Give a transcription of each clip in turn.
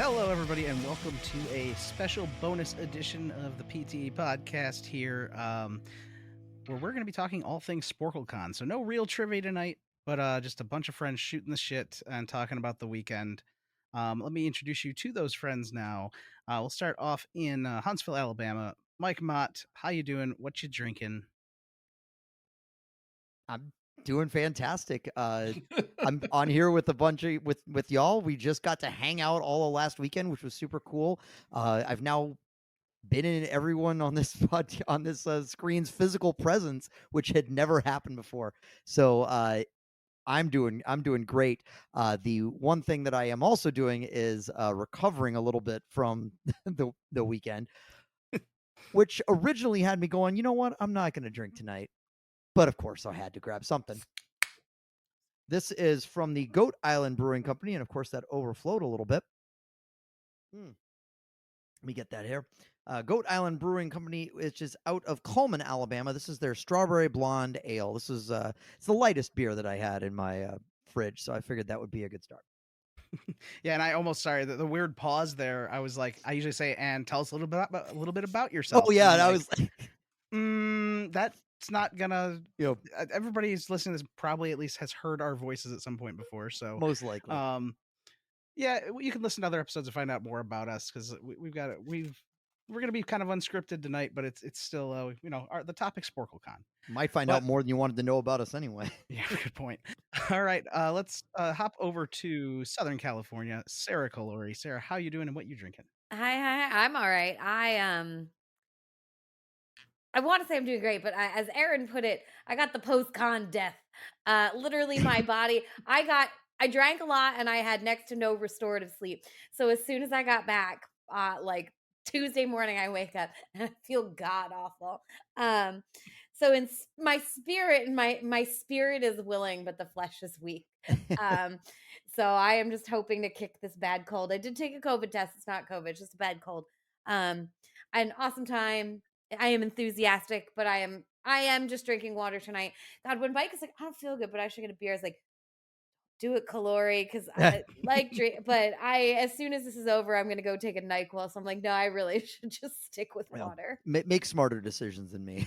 Hello, everybody, and welcome to a special bonus edition of the PTE podcast here, where we're going to be talking all things Sporclecon. So no real trivia tonight, but just a bunch of friends shooting the shit and talking about the weekend. Let me introduce you to those friends now. We'll start off in Huntsville, Alabama. Mike Mott, how you doing? What you drinking? I'm doing fantastic. I'm on here with a bunch of with y'all. We just got to hang out all of last weekend, which was super cool. I've now been in everyone on this on this screen's physical presence, which had never happened before. So I'm doing great. The one thing that I am also doing is recovering a little bit from the weekend, which originally had me going. You know what? I'm not going to drink tonight, but of course I had to grab something. This is from the Goat Island Brewing Company, and of course that overflowed a little bit. Let me get that here. Goat Island Brewing Company, which is out of Coleman, Alabama. This is their strawberry blonde ale. This is it's the lightest beer that I had in my fridge, so I figured that would be a good start. Yeah, and I almost sorry the weird pause there. I was like, I usually say, "And tell us a little bit about yourself." Oh yeah, and and I like, was that's not gonna. you know, Everybody who's listening to this probably at least has heard our voices at some point before. So, most likely. yeah, you can listen to other episodes to find out more about us because we're gonna be kind of unscripted tonight, but it's still the topic Sporclecon. Might find out But more than you wanted to know about us anyway. yeah, good point. All right, let's hop over to Southern California. Sara Callori. Sara, how you doing and what you drinking? Hi. I'm all right. I want to say I'm doing great, but as Aaron put it, I got the post-con death. Literally, my body. I drank a lot and I had next to no restorative sleep. So as soon as I got back, like Tuesday morning, I wake up and I feel god awful. So my spirit, my spirit is willing, but the flesh is weak. Um, so I am just hoping to kick this bad cold. I did take a COVID test. It's not COVID, it's just a bad cold. I had an awesome time. I am enthusiastic, but I am just drinking water tonight. God, when Mike is like, I don't feel good, but I should get a beer. I was like, do it, Callori, because I like drink. But as soon as this is over, I'm gonna go take a NyQuil. So I'm like, no, I really should just stick with water. Make smarter decisions than me.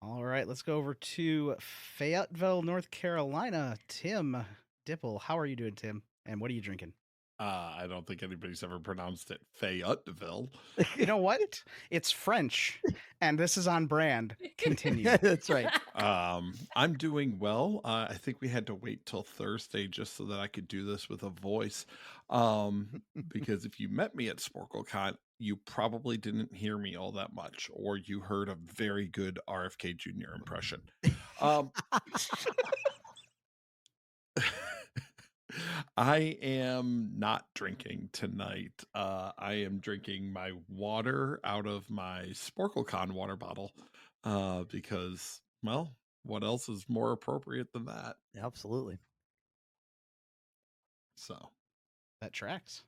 All right, let's go over to Fayetteville, North Carolina. Tim Dipple, how are you doing, Tim? And what are you drinking? I don't think anybody's ever pronounced it Fayetteville. You know what? It's French, and this is on brand. Continue. That's right. I'm doing well. I think we had to wait till Thursday just so that I could do this with a voice. Because if you met me at Sporclecon, you probably didn't hear me all that much, or you heard a very good RFK Jr. impression. I am not drinking tonight. I am drinking my water out of my Sporclecon water bottle because, well, what else is more appropriate than that? Absolutely. So That tracks.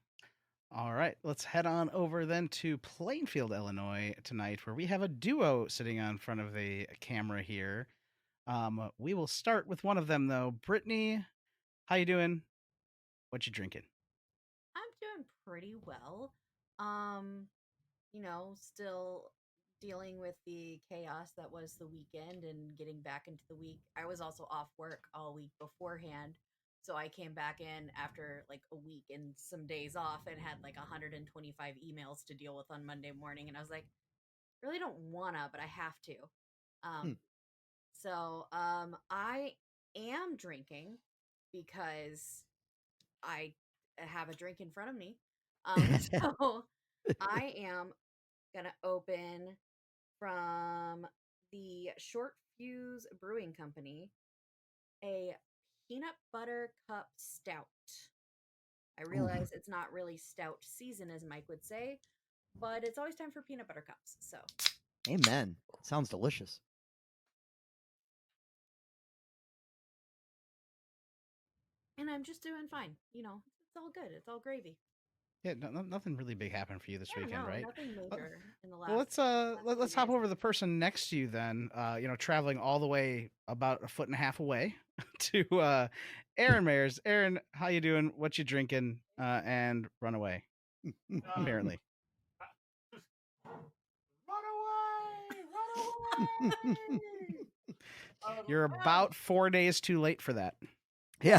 All right, let's head on over then to Plainfield, Illinois tonight, where we have a duo sitting on front of the camera here. We will start with one of them though. Brittany, how you doing? What you drinking? I'm doing pretty well. Still dealing with the chaos that was the weekend and getting back into the week. I was also off work all week beforehand. So I came back in after like a week and some days off and had like 125 emails to deal with on Monday morning. And I was like, really don't wanna, but I have to. Um, I am drinking because I have a drink in front of me. So I am gonna open from the Short Fuse Brewing Company a peanut butter cup stout. I realize it's not really stout season, as Mike would say, but it's always time for peanut butter cups. So, Amen. Sounds delicious. and I'm just doing fine. It's all good. It's all gravy. Yeah, nothing really big happened for you this Yeah, weekend, no, right? nothing Well, major in the last. well, let's last few let's hop days. over to the person next to you then. Traveling all the way about a foot and a half away to Aaron Mayers. Aaron, how you doing? What you drinking? And run away. Apparently, Run away! you're about 4 days too late for that. Yeah.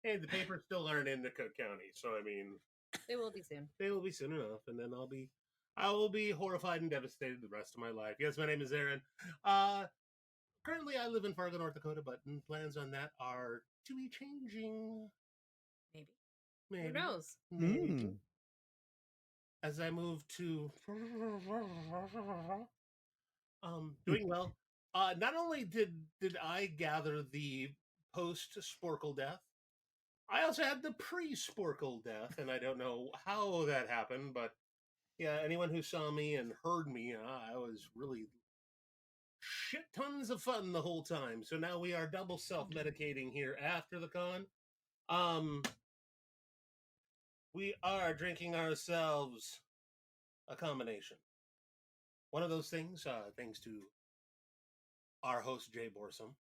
Hey, the papers still aren't in the Cook County, so I mean, They will be soon. they will be soon enough, and then I will be horrified and devastated the rest of my life. Yes, my name is Aaron. Currently I live in Fargo, North Dakota, but plans on that are to be changing. Maybe. Maybe. Who knows? Maybe. As I move to doing well. Not only did I gather the post Sporcle death, I also had the pre Sporcle death, and I don't know how that happened, but yeah, anyone who saw me and heard me, I was really shit tons of fun the whole time. So now we are double self medicating here after the con. We are drinking ourselves a combination. One of those things, thanks to our host Jay Borsum.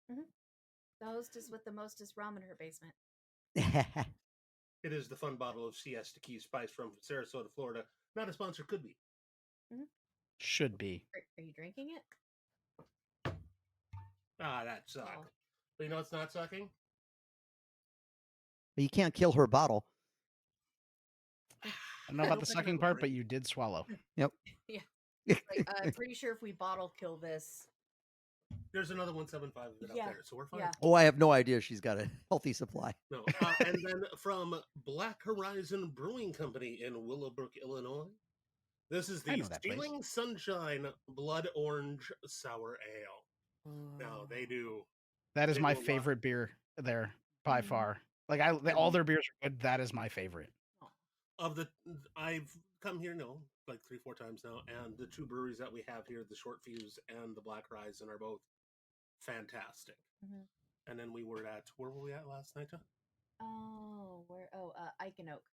The hostess with the mostest rum in her basement. It is the fun bottle of Siesta Key Spice from Sarasota, Florida. Not a sponsor, could be. Should be. Are you drinking it? That sucked. Oh. But you know what's not sucking? You can't kill her bottle. I don't know about the sucking part, but you did swallow. Yep. Yeah. I'm pretty sure if we bottle kill this. There's another 175 of it up there, so we're fine. Yeah. Oh, I have no idea. She's got a healthy supply. No. And then from Black Horizon Brewing Company in Willowbrook, Illinois, this is the Stealing Sunshine Blood Orange Sour Ale. Now they do. That is my favorite beer there by far. Like all their beers are good. That is my favorite. I've come here like 3-4 times now, and the two breweries that we have here, the Short Fuse and the Black Horizon, are both fantastic. And then where were we at last night, John? Ike and Oak.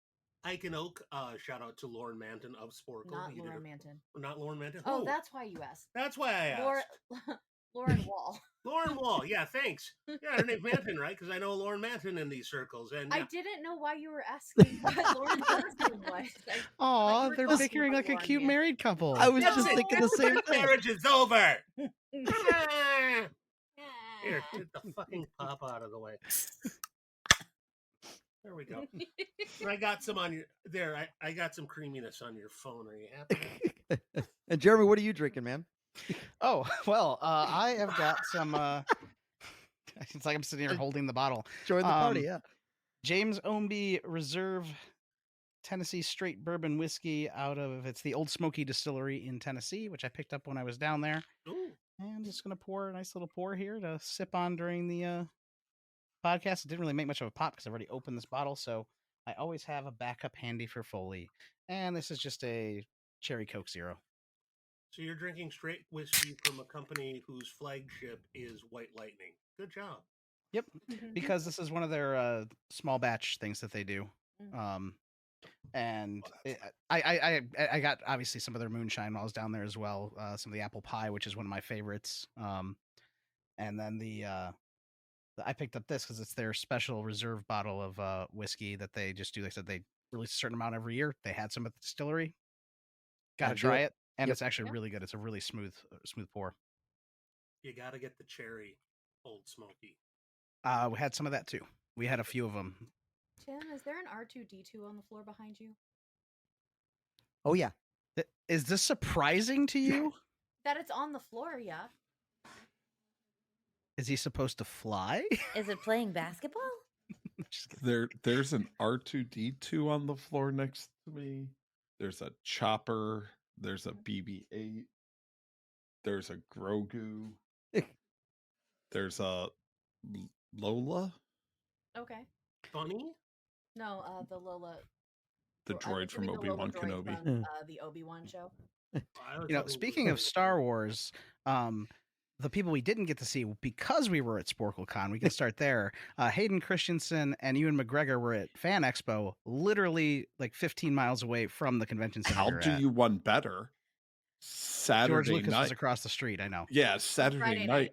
Ike and Oak, shout out to Lauren Manton of Sporcle. Not Lauren Manton. Not Lauren Manton? Oh, that's why you asked. That's why I asked. Lauren Wall. Lauren Wall, yeah, thanks. Yeah, her name's Manton, right? Because I know Lauren Manton in these circles. And I didn't know why you were asking what Lauren's last name was. Aw, they're bickering like a cute married couple. I was just thinking the same thing. Marriage is over. Here, get the fucking pop out of the way. There we go. I got some on your there. I got some creaminess on your phone. Are you happy? And Jeremy, what are you drinking, man? Oh, well, I have got some it's like I'm sitting here holding the bottle. Join the party, yeah. James Ownby Reserve Tennessee Straight Bourbon Whiskey it's the Old Smoky Distillery in Tennessee, which I picked up when I was down there. Ooh. And I'm just going to pour a nice little pour here to sip on during the podcast. It didn't really make much of a pop because I've already opened this bottle, so I always have a backup handy for Foley. And this is just a Cherry Coke Zero. So you're drinking straight whiskey from a company whose flagship is White Lightning. Good job. Yep, because this is one of their small batch things that they do. And I got obviously some of their moonshine while I was down there as well. Some of the apple pie, which is one of my favorites. And then I picked up this because it's their special reserve bottle of whiskey that they just do. They said they release a certain amount every year. They had some at the distillery. Got to try it. And it's actually really good. It's a really smooth pour. You got to get the cherry Old Smoky. We had some of that too. We had a few of them. Tim, is there an R2-D2 on the floor behind you? Oh, yeah. Is this surprising to you? That it's on the floor, yeah. Is he supposed to fly? Is it playing basketball? There's an R2-D2 on the floor next to me. There's a chopper. There's a BB-8. There's a Grogu. There's a Lola. Okay. Bunny? No, the Lola. The droid from Obi-Wan Kenobi. From, the Obi-Wan show. Speaking of Star Wars, the people we didn't get to see because we were at Sporclecon, we can start there. Hayden Christensen and Ewan McGregor were at Fan Expo, literally like 15 miles away from the convention center. I'll do you one better. George Saturday Lucas was night. across the street. I know. Yeah, Saturday Friday night.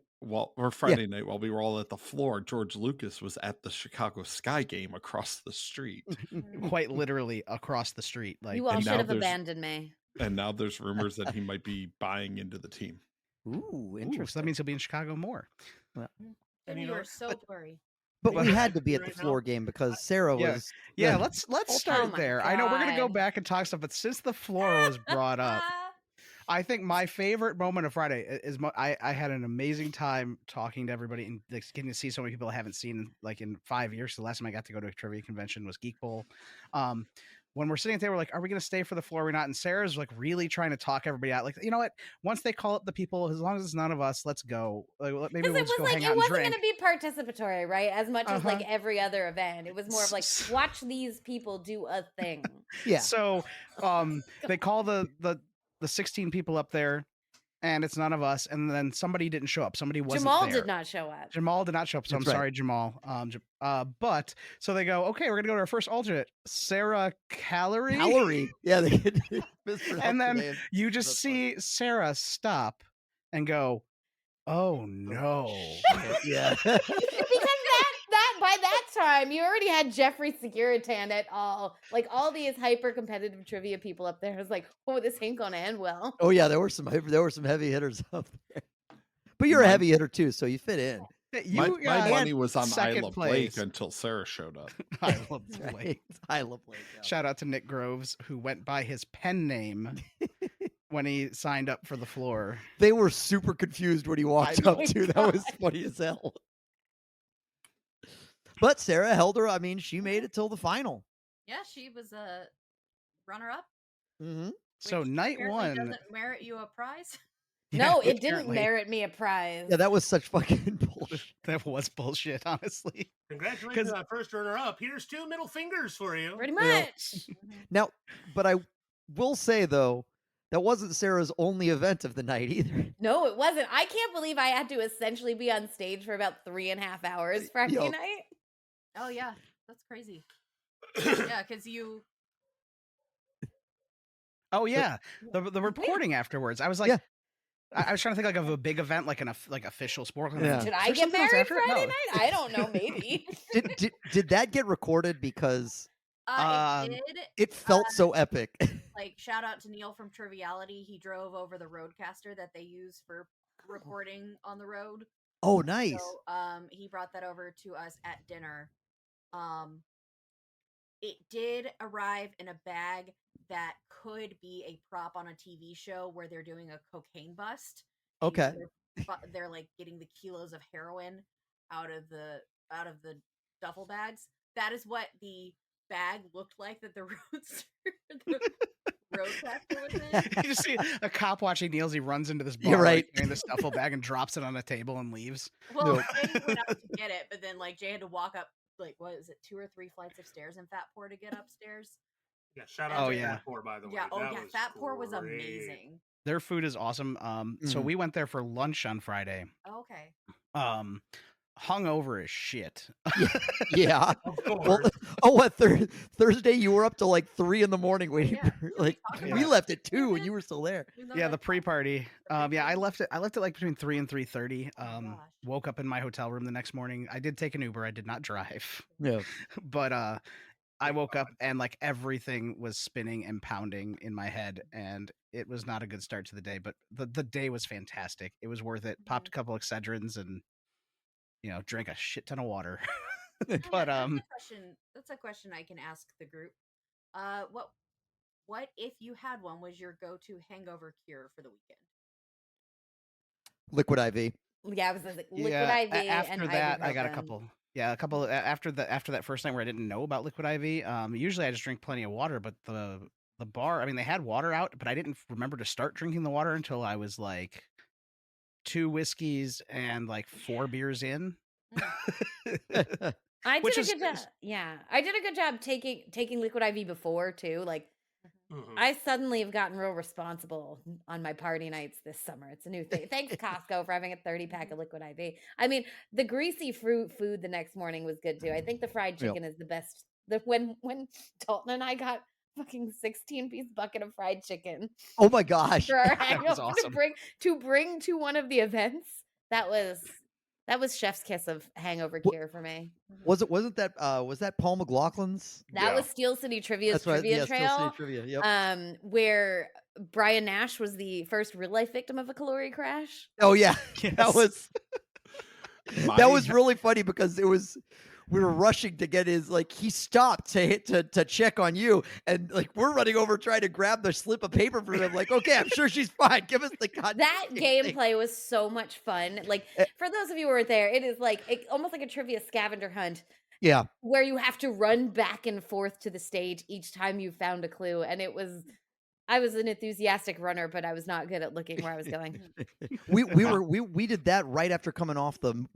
Friday night while we were all at the floor, George Lucas was at the Chicago Sky Game across the street. Quite literally across the street. Like You all and should now have there's- abandoned me. And now there's rumors that he might be buying into the team. Ooh, Ooh, interesting. so that means he'll be in Chicago more. And Jimmy, you you know are so blurry. But Well, we had to be at the right now- floor game because Sarah Yeah. was. Yeah, the- let's Oh start my there. I know we're gonna go God. back and talk stuff, but since the floor was brought up, I think my favorite moment of Friday is I had an amazing time talking to everybody and like, getting to see so many people I haven't seen like in 5 years. The last time I got to go to a trivia convention was Geek Bowl. When we're sitting there, we're like, are we going to stay for the floor or not? And Sarah's like really trying to talk everybody out. Like, you know what? Once they call up the people, as long as it's none of us, let's go. Like, maybe Because we'll it just was go like hang it out and wasn't drink. going to be participatory, right? As much as like Uh-huh. every other event, it was more of like watch these people do a thing. Yeah. So they call the 16 people up there, and it's none of us. And then somebody didn't show up. Somebody wasn't Jamal there. did not show up. Jamal did not show up, so That's I'm right. sorry, Jamal. But so they go, okay, we're gonna go to our first alternate, Sara Callori. Calorie. Yeah, they mispronounced And her then name. you just That's funny. see Sarah stop and go, oh no. Yeah. Because that by that time you already had Jeffrey Securitan at all these hyper competitive trivia people up there. I was like, oh, this ain't gonna end well. Oh yeah, there were some heavy hitters up there. But you're a Mine- heavy hitter too, so you fit in. My You got money was on second Isla place. Blake until Sarah showed up. I love That's Blake. right. I love Blake. Yeah. Shout out to Nick Groves, who went by his pen name when he signed up for the floor. They were super confused when he walked know. up too. That was funny as hell. But Sarah held her. I mean, she made it till the final. Yeah, she was a runner-up. Mm-hmm. So which night apparently one, doesn't merit you a prize. No, Yeah, it didn't apparently. merit me a prize. Yeah, that was such fucking bullshit. That was bullshit, honestly. Congratulations on first runner-up. Here's 2 middle fingers for you. Pretty Yeah. much. Now, but I will say though, that wasn't Sarah's only event of the night either. No, it wasn't. I can't believe I had to essentially be on stage for about 3.5 hours Friday Yo. night. Oh yeah, that's crazy. Yeah, because you. Oh yeah, the reporting afterwards. I was like, Yeah. I was trying to think like of a big event, like like official sport. Yeah. Did Is I there get something else married after it? Friday No. night? I don't know. Maybe. Did that get recorded because It did. it felt so epic? Like, shout out to Neil from Triviality. He drove over the Roadcaster that they use for recording on the road. Oh, nice. So, he brought that over to us at dinner. It did arrive in a bag that could be a prop on a TV show where they're doing a cocaine bust. and Okay. they're like getting the kilos of heroin out of the duffel bags. That is what the bag looked like that the Roadcaster was in. You just see a cop watching Niels. He runs into this bar, You're right. like, carrying this duffel bag, and drops it on a table and leaves. Well, No. Jay went up to get it, but then like Jay had to walk up like what is it, 2 or 3 flights of stairs in Fatpour to get upstairs. Yeah, shout Oh, out to yeah. Fatpour, by the way. Yeah, That yeah, was Fatpour was great. amazing. Their food is awesome. So Mhm. we went there for lunch on Friday. Okay. Hungover as shit. Yeah. Of Well, course. what Thursday you were up till like 3 a.m. waiting Yeah, for we like talked we about left at it. 2 and you were still there. Even though Yeah, the that's not- pre-party. The Yeah, I pre-party? left it like between 3 and 3:30. gosh. Woke up in my hotel room the next morning. I did take an Uber. I did not drive. Yeah. But I woke up and like everything was spinning and pounding in my head, and it was not a good start to the day. But the day was fantastic. It was worth it. Popped a couple Excedrins and drank a shit ton of water. But that's a question I can ask the group. What if you had one was your go-to hangover cure for the weekend? Liquid IV. Yeah, I was like liquid yeah, IV. after and that I got a ibuprofen. couple. Yeah, a couple after that first night where I didn't know about liquid IV. Usually I just drink plenty of water, but the bar, I mean, they had water out, but I didn't remember to start drinking the water until I was like 2 whiskeys and like 4 beers in. I Which did a is- good job. Yeah, I did a good job taking liquid IV before too. Like Mhm. I suddenly have gotten real responsible on my party nights this summer. It's a new thing. Thanks, Costco, for having a 30-pack of liquid IV. I mean, the greasy fruit food the next morning was good too. I think the fried Yep. chicken is the best. When Dalton and I got fucking 16-piece bucket of fried chicken Oh my gosh. for our That hangover was awesome. to bring to one of the events, that was chef's kiss of hangover Wha- cure for me. Was that Paul McLaughlin's? That Yeah. was Steel City Trivia's That's right. trivia Yeah, Steel City trail. Trivia. Yep. Where Brian Nash was the first real life victim of a Callori crash. Oh yeah. Yes. That was My- really funny because we were rushing to get his, like, he stopped to check on you, and like we're running over trying to grab the slip of paper from him, like, okay, I'm sure she's fine. Give us the goddamn That thing. gameplay was so much fun. Like, for those of you who were there, it is like almost like a trivia scavenger hunt Yeah. where you have to run back and forth to the stage each time you found a clue. And I was an enthusiastic runner, but I was not good at looking where I was going. We did that right after coming off the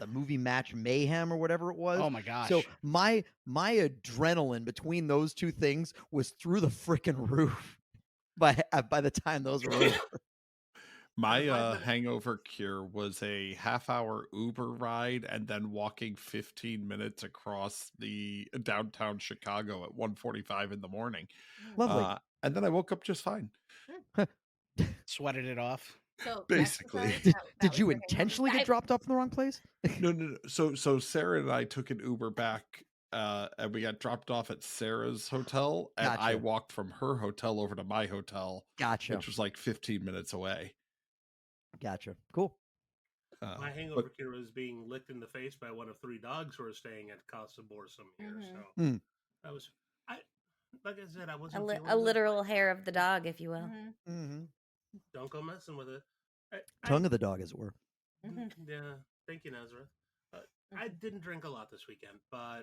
movie Match Mayhem or whatever it was. Oh my gosh. So my adrenaline between those two things was through the freaking roof by the time those were over. My hangover cure was a half-hour Uber ride and then walking 15 minutes across the downtown Chicago at 1:45 in the morning. Lovely. And then I woke up just fine. Sweated it off. So Basically. exercise, that Did was you your hangover? intentionally get dropped off in the wrong place? No. So Sarah and I took an Uber back, and we got dropped off at Sarah's hotel, and I Gotcha. walked from her hotel over to my hotel, Gotcha. which was like 15 minutes away. Gotcha. Cool. My hangover cure was being licked in the face by one of 3 dogs who are staying at Casa Borsum here. So Mm. that was, like I said, I A, wasn't feeling a good. literal hair of the dog, if you will. Mm-hmm. Don't go messing with it. Tongue of the dog, as it were. Yeah, thank you, Nazareth. I didn't drink a lot this weekend, but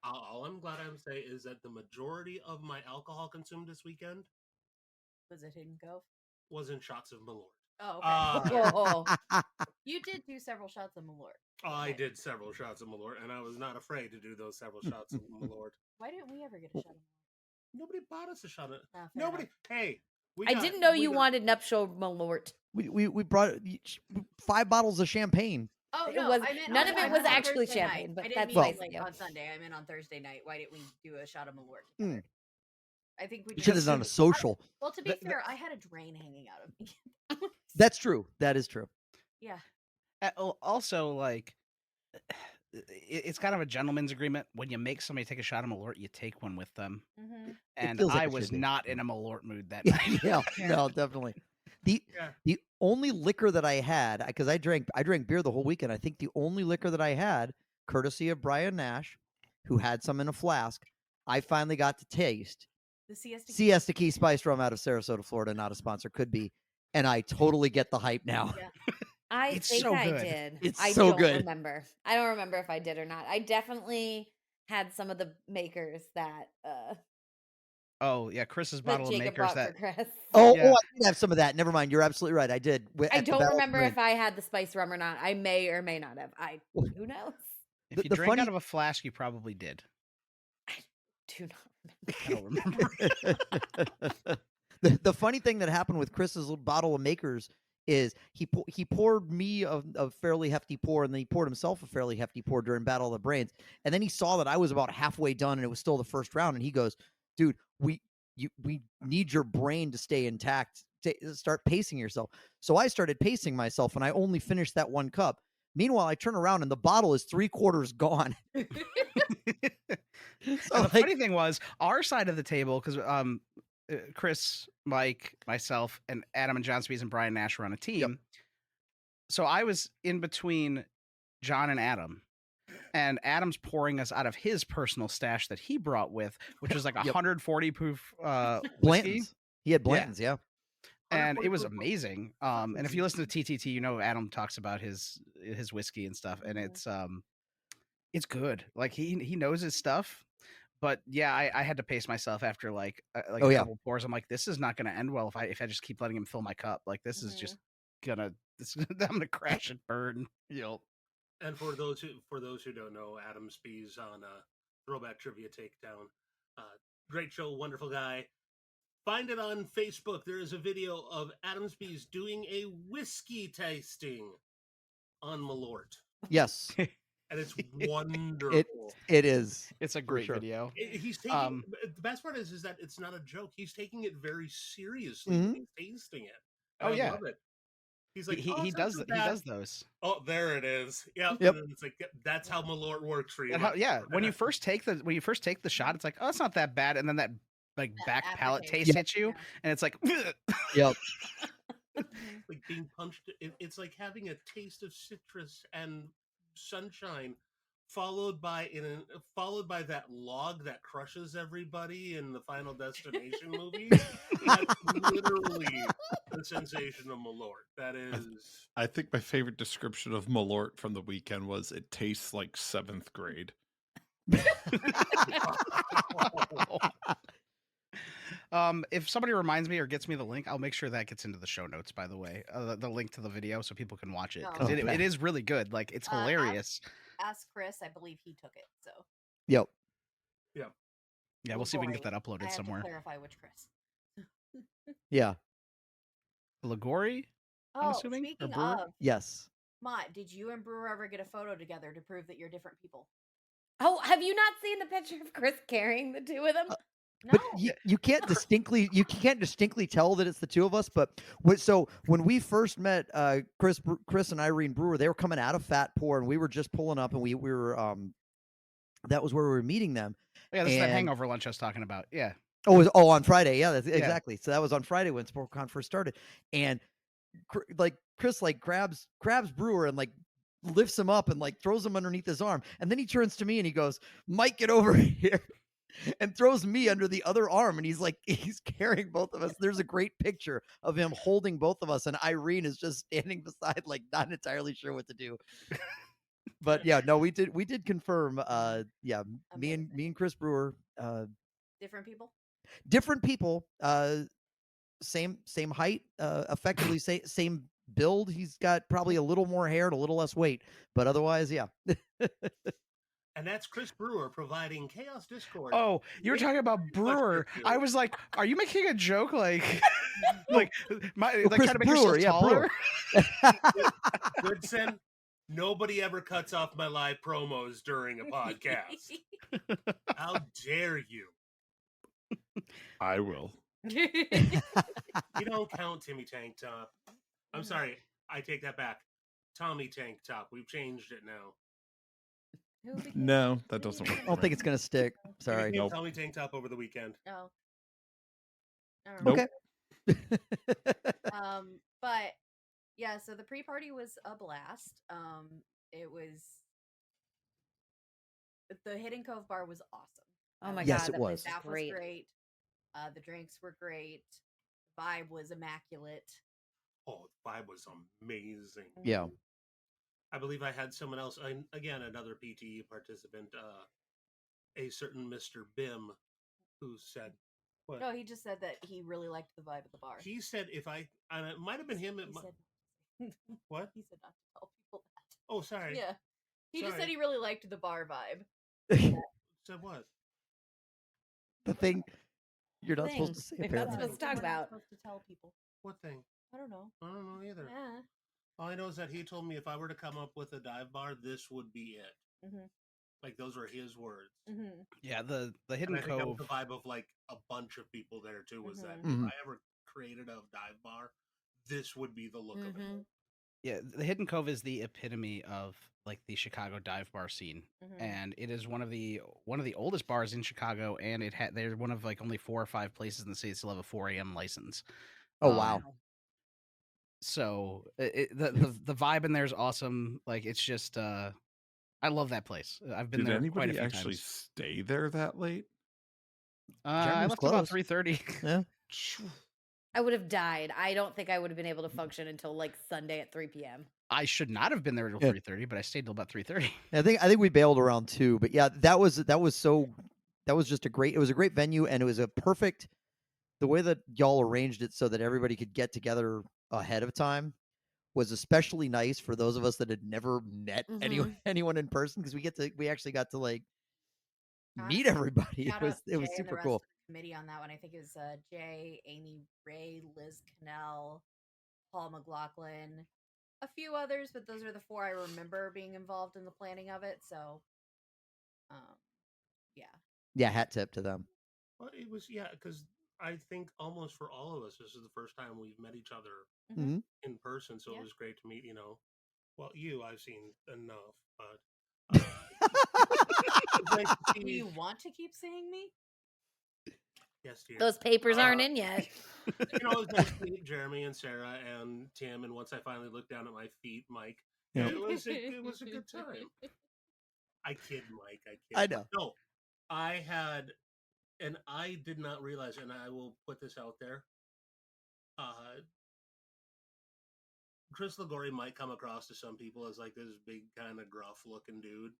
all I'm glad I'm saying is that the majority of my alcohol consumed this weekend Was it Hidden Cove? was in shots of Malort. Oh, okay. Oh, You did do several shots of Malort. I Okay. did several shots of Malort, and I was not afraid to do those several shots of Malort. Why didn't we ever get a shot of Malort? Nobody bought us a shot of Ah, fair Nobody. enough. Hey, I didn't know you wanted nuptial Malort. We brought 5 bottles of champagne. Oh It no, was- I meant none on- of it I was meant on actually Thursday champagne, night. but I didn't that's mean nice of like you. on Sunday. I meant on Thursday night. Why didn't we do a shot of Malort Mm. together? I think we You should have just done a social. Well, to be The- fair, I had a drain hanging out of me. That's true. That is true. Yeah. Also, like, it's kind of a gentleman's agreement. When you make somebody take a shot of Malort, you take one with them. Mm-hmm. And feels like I it was should be. not in a Malort mood that night. Yeah, no, definitely. The only liquor that I had, because I drank beer the whole weekend. I think the only liquor that I had, courtesy of Brian Nash, who had some in a flask, I finally got to taste The Siesta. Siesta Key spiced rum out of Sarasota, Florida. Not a sponsor, could be. And I totally get the hype now. Yeah. I It's think so I good. did. It's I so don't good. remember. I don't remember if I did or not. I definitely had some of the makers that Oh yeah, Chris's that bottle of Jacob makers brought that for Chris. Oh, Yeah. I did have some of that. Never mind. You're absolutely right. I did. I don't remember if I had the spice rum or not. I may or may not have. Who knows? if The- you the drink funny- out of a flask, you probably did. Do not I don't remember. The funny thing that happened with Chris's little bottle of makers is he poured me a fairly hefty pour, and then he poured himself a fairly hefty pour during Battle of the Brains, and then he saw that I was about halfway done and it was still the first round, and he goes, "Dude, we need your brain to stay intact. Start pacing yourself." So I started pacing myself, and I only finished that 1 cup. Meanwhile, I turn around and the bottle is 3/4 gone. So, And the like, funny thing was, our side of the table, because Chris, Mike, myself, and Adam and John Spees and Brian Nash were on a team. So I was in between John and Adam. And Adam's pouring us out of his personal stash that he brought with, which was like 140 proof whiskey. Blanton's. He had Blanton's, yeah. And it was amazing. And if you listen to TTT, you know Adam talks about his whiskey and stuff, and it's good. Like he knows his stuff. But yeah, I had to pace myself after like a couple pours. I'm like, this is not going to end well if I just keep letting him fill my cup. Like this is just I'm gonna crash and burn. And for those who don't know, Adam Spees on Throwback Trivia Takedown, great show, wonderful guy. Find it on Facebook. There is a video of Adamsby's doing a whiskey tasting on Malort. Yes, And it's wonderful. it is. It's a For great sure. video. He's taking the best part is that it's not a joke. He's taking it very seriously when he's tasting it. And Oh, I yeah. love it. He's like, he it's not does so he bad." does those. Oh, there it is. Yep. Yep. And it's like that's how Malort works for you. And when you first take the shot, it's like, oh, it's not that bad, and then that like back palate aftertaste. taste hits you, Yeah. and it's like, Yep. like being punched. It's like having a taste of citrus and sunshine, followed by that log that crushes everybody in the Final Destination movie. That's literally the sensation of Malort. That is. I think my favorite description of Malort from the weekend was it tastes like 7th grade. If somebody reminds me or gets me the link, I'll make sure that gets into the show notes, by the way, the link to the video so people can watch it, because Oh, it is really good. Like, it's hilarious. Ask Chris. I believe he took it. So Yep. Yeah, we'll see if we can get that I uploaded have to somewhere. clarify which Chris. Yeah. Lagori, I'm Oh, assuming, or speaking Brewer? of, Yes. Mott, did you and Brewer ever get a photo together to prove that you're different people? Oh, have you not seen the picture of Chris carrying the two of them? No. But you can't distinctly tell that it's the two of us. But so when we first met, Chris and Irene Brewer, they were coming out of Fat Poor, and we were just pulling up, and we were that was where we were meeting them. Yeah, this is that And- hangover lunch I was talking about. Yeah. Oh, on Friday. Yeah, exactly. So that was on Friday when Sporclecon first started, and Chris grabs Brewer and lifts him up and throws him underneath his arm, and then he turns to me and he goes, "Mike, get over here." And throws me under the other arm, and he's carrying both of us. There's a great picture of him holding both of us, and Irene is just standing beside, not entirely sure what to do. But yeah, no, we did confirm. Yeah, me and Chris Brewer, Different people? different people, same height, effectively same build. He's got probably a little more hair and a little less weight, but otherwise, yeah. And that's Chris Brewer providing Chaos Discord. Oh, you were talking about Brewer. I was like, are you making a joke? Like Chris trying to make Brewer, yourself taller? Goodson, nobody ever cuts off my live promos during a podcast. How dare you? I will. You don't count Timmy Tank Top. I'm sorry, I take that back. Tommy Tank Top. We've changed it now. Who became- No, that doesn't work. I don't think it's gonna stick. Sorry. Became Nope. Tommy Tank Top over the weekend. No. I don't know. Nope. Okay. But yeah, so the pre-party was a blast. It was the Hidden Cove bar was awesome. Oh my Yes, god, it that was. place is Staff was great. great. The drinks were great. The vibe was immaculate. Oh, the vibe was amazing. Yeah. I believe I had someone else, again, another PTE participant, a certain Mr. Bim, who said, what? No, he just said that he really liked the vibe of the bar. He said and it might have been him. He said, What? He said not to tell people that. Oh, sorry. Yeah. He just Sorry. said he really liked the bar vibe. Said what? The thing you're not supposed to Thing. say, You're not apparently. supposed to talk We're not about. supposed to tell people. What thing? I don't know. I don't know either. Yeah. All I know is that he told me if I were to come up with a dive bar, this would be it. Mm-hmm. Like, those were his words. Mm-hmm. Yeah, the And Hidden I think that was Cove. the vibe of like a bunch of people there too. Was that Mhm. if I ever created a dive bar, this would be the look of it. Mhm. Yeah, the Hidden Cove is the epitome of like the Chicago dive bar scene, Mm-hmm. and it is one of the oldest bars in Chicago, and they're one of like only 4 or 5 places in the city that still have a 4 a.m. license. Oh wow. So the vibe in there is awesome. Like, it's just I love that place. I've been Did there quite a anybody few actually times. stay there that late? I Jeremy's left about close. 3:30. Yeah. I would have died. I don't think I would have been able to function until like Sunday at 3 p.m. I should not have been there until Yeah. 3:30, but I stayed till about 3:30. I think we bailed around 2, but yeah, that was just it was a great venue, and it was a perfect, the way that y'all arranged it so that everybody could get together ahead of time was especially nice for those of us that had never met anyone in person, because we actually got to like meet everybody. Shout It out was Jay super and the cool. rest of committee on that one. I think it was Jay, Amy Ray, Liz Cannell, Paul McLaughlin, a few others, but those are the 4 I remember being involved in the planning of it. So, yeah. Yeah, hat tip to them. Well, it was because I think almost for all of us, this is the first time we've met each other Mm-hmm. in person. So Yeah. it was great to meet. Well, I've seen enough, but it's nice to Do see. you want to keep seeing me? Yes, dear. Those papers aren't in yet. It was nice to meet Jeremy and Sarah and Tim. And once I finally looked down at my feet, Mike, Yep. it was a good time. I kid, Mike. I kid. I know. No, I had, and I did not realize, and I will put this out there. Chris Lagori might come across to some people as like this big kind of gruff looking dude.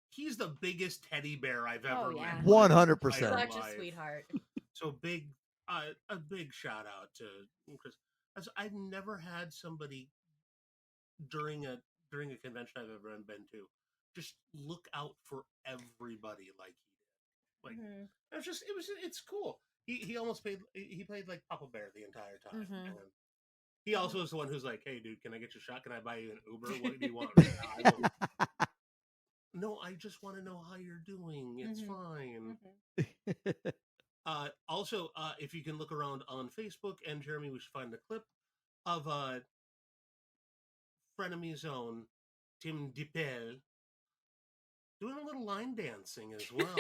He's the biggest teddy bear I've ever met. 100%. Such a sweetheart. So a big shout out to Chris. As I've never had somebody during a convention I've ever been to just look out for everybody like he did. Like it's cool. He almost played like Papa Bear the entire time. And he also is the one who's like, "Hey, dude, can I get you a shot? Can I buy you an Uber? What do you want?" No, I just want to know how you're doing. It's fine. Also, if you can look around on Facebook, and Jeremy, we should find the clip of Frenemy's own Tim Dipple doing a little line dancing as well.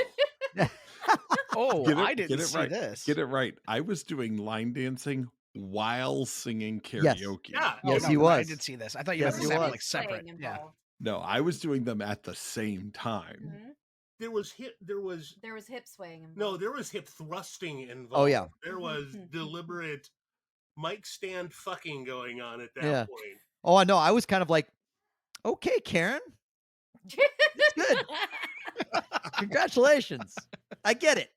I didn't see this. Get it right. I was doing line dancing while singing karaoke. Yeah. Yes, he was. I did see this. I thought you Yes, meant he to have was. like separate. Yeah. No, I was doing them at the same time. There was hip swaying involved. No, there was hip thrusting involved. Oh, yeah. There was deliberate mic stand fucking going on at that point. Oh, I know. I was kind of like, okay, Karen. It's good. Congratulations. I get it.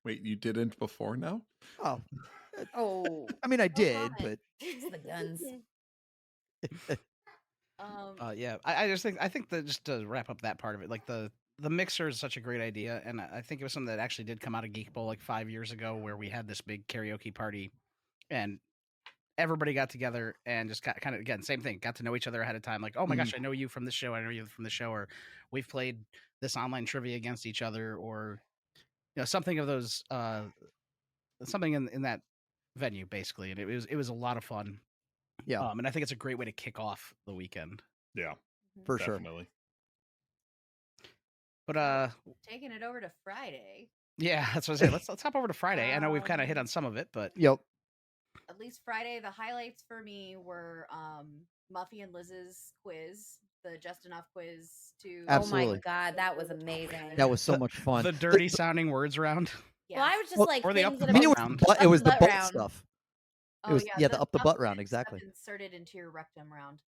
Wait, you didn't before now? Oh. I mean, I did, but It's the guns. I think that just to wrap up that part of it, like the mixer is such a great idea, and I think it was something that actually did come out of Geek Bowl like 5 years ago, where we had this big karaoke party, and everybody got together and just got kind of, again, same thing, got to know each other ahead of time. Like, oh my gosh, I know you from this show, I know you from the show, or we've played this online trivia against each other, or something of those, something in that venue basically, and it was a lot of fun. Yeah. And I think it's a great way to kick off the weekend. Yeah, for sure. Definitely. But taking it over to Friday. Yeah, that's what I say. Let's hop over to Friday. I know we've kind of hit on some of it, but yep. At least Friday, the highlights for me were Muffy and Liz's quiz, the Just Enough quiz. Absolutely. Oh my god, that was amazing. That was so much fun. The dirty sounding words round. Yes. Well, I was just like, or the things up that the have butt been- round. It was the butt butt round. stuff. Oh, It was the up the butt round, stuff exactly. inserted into your rectum round.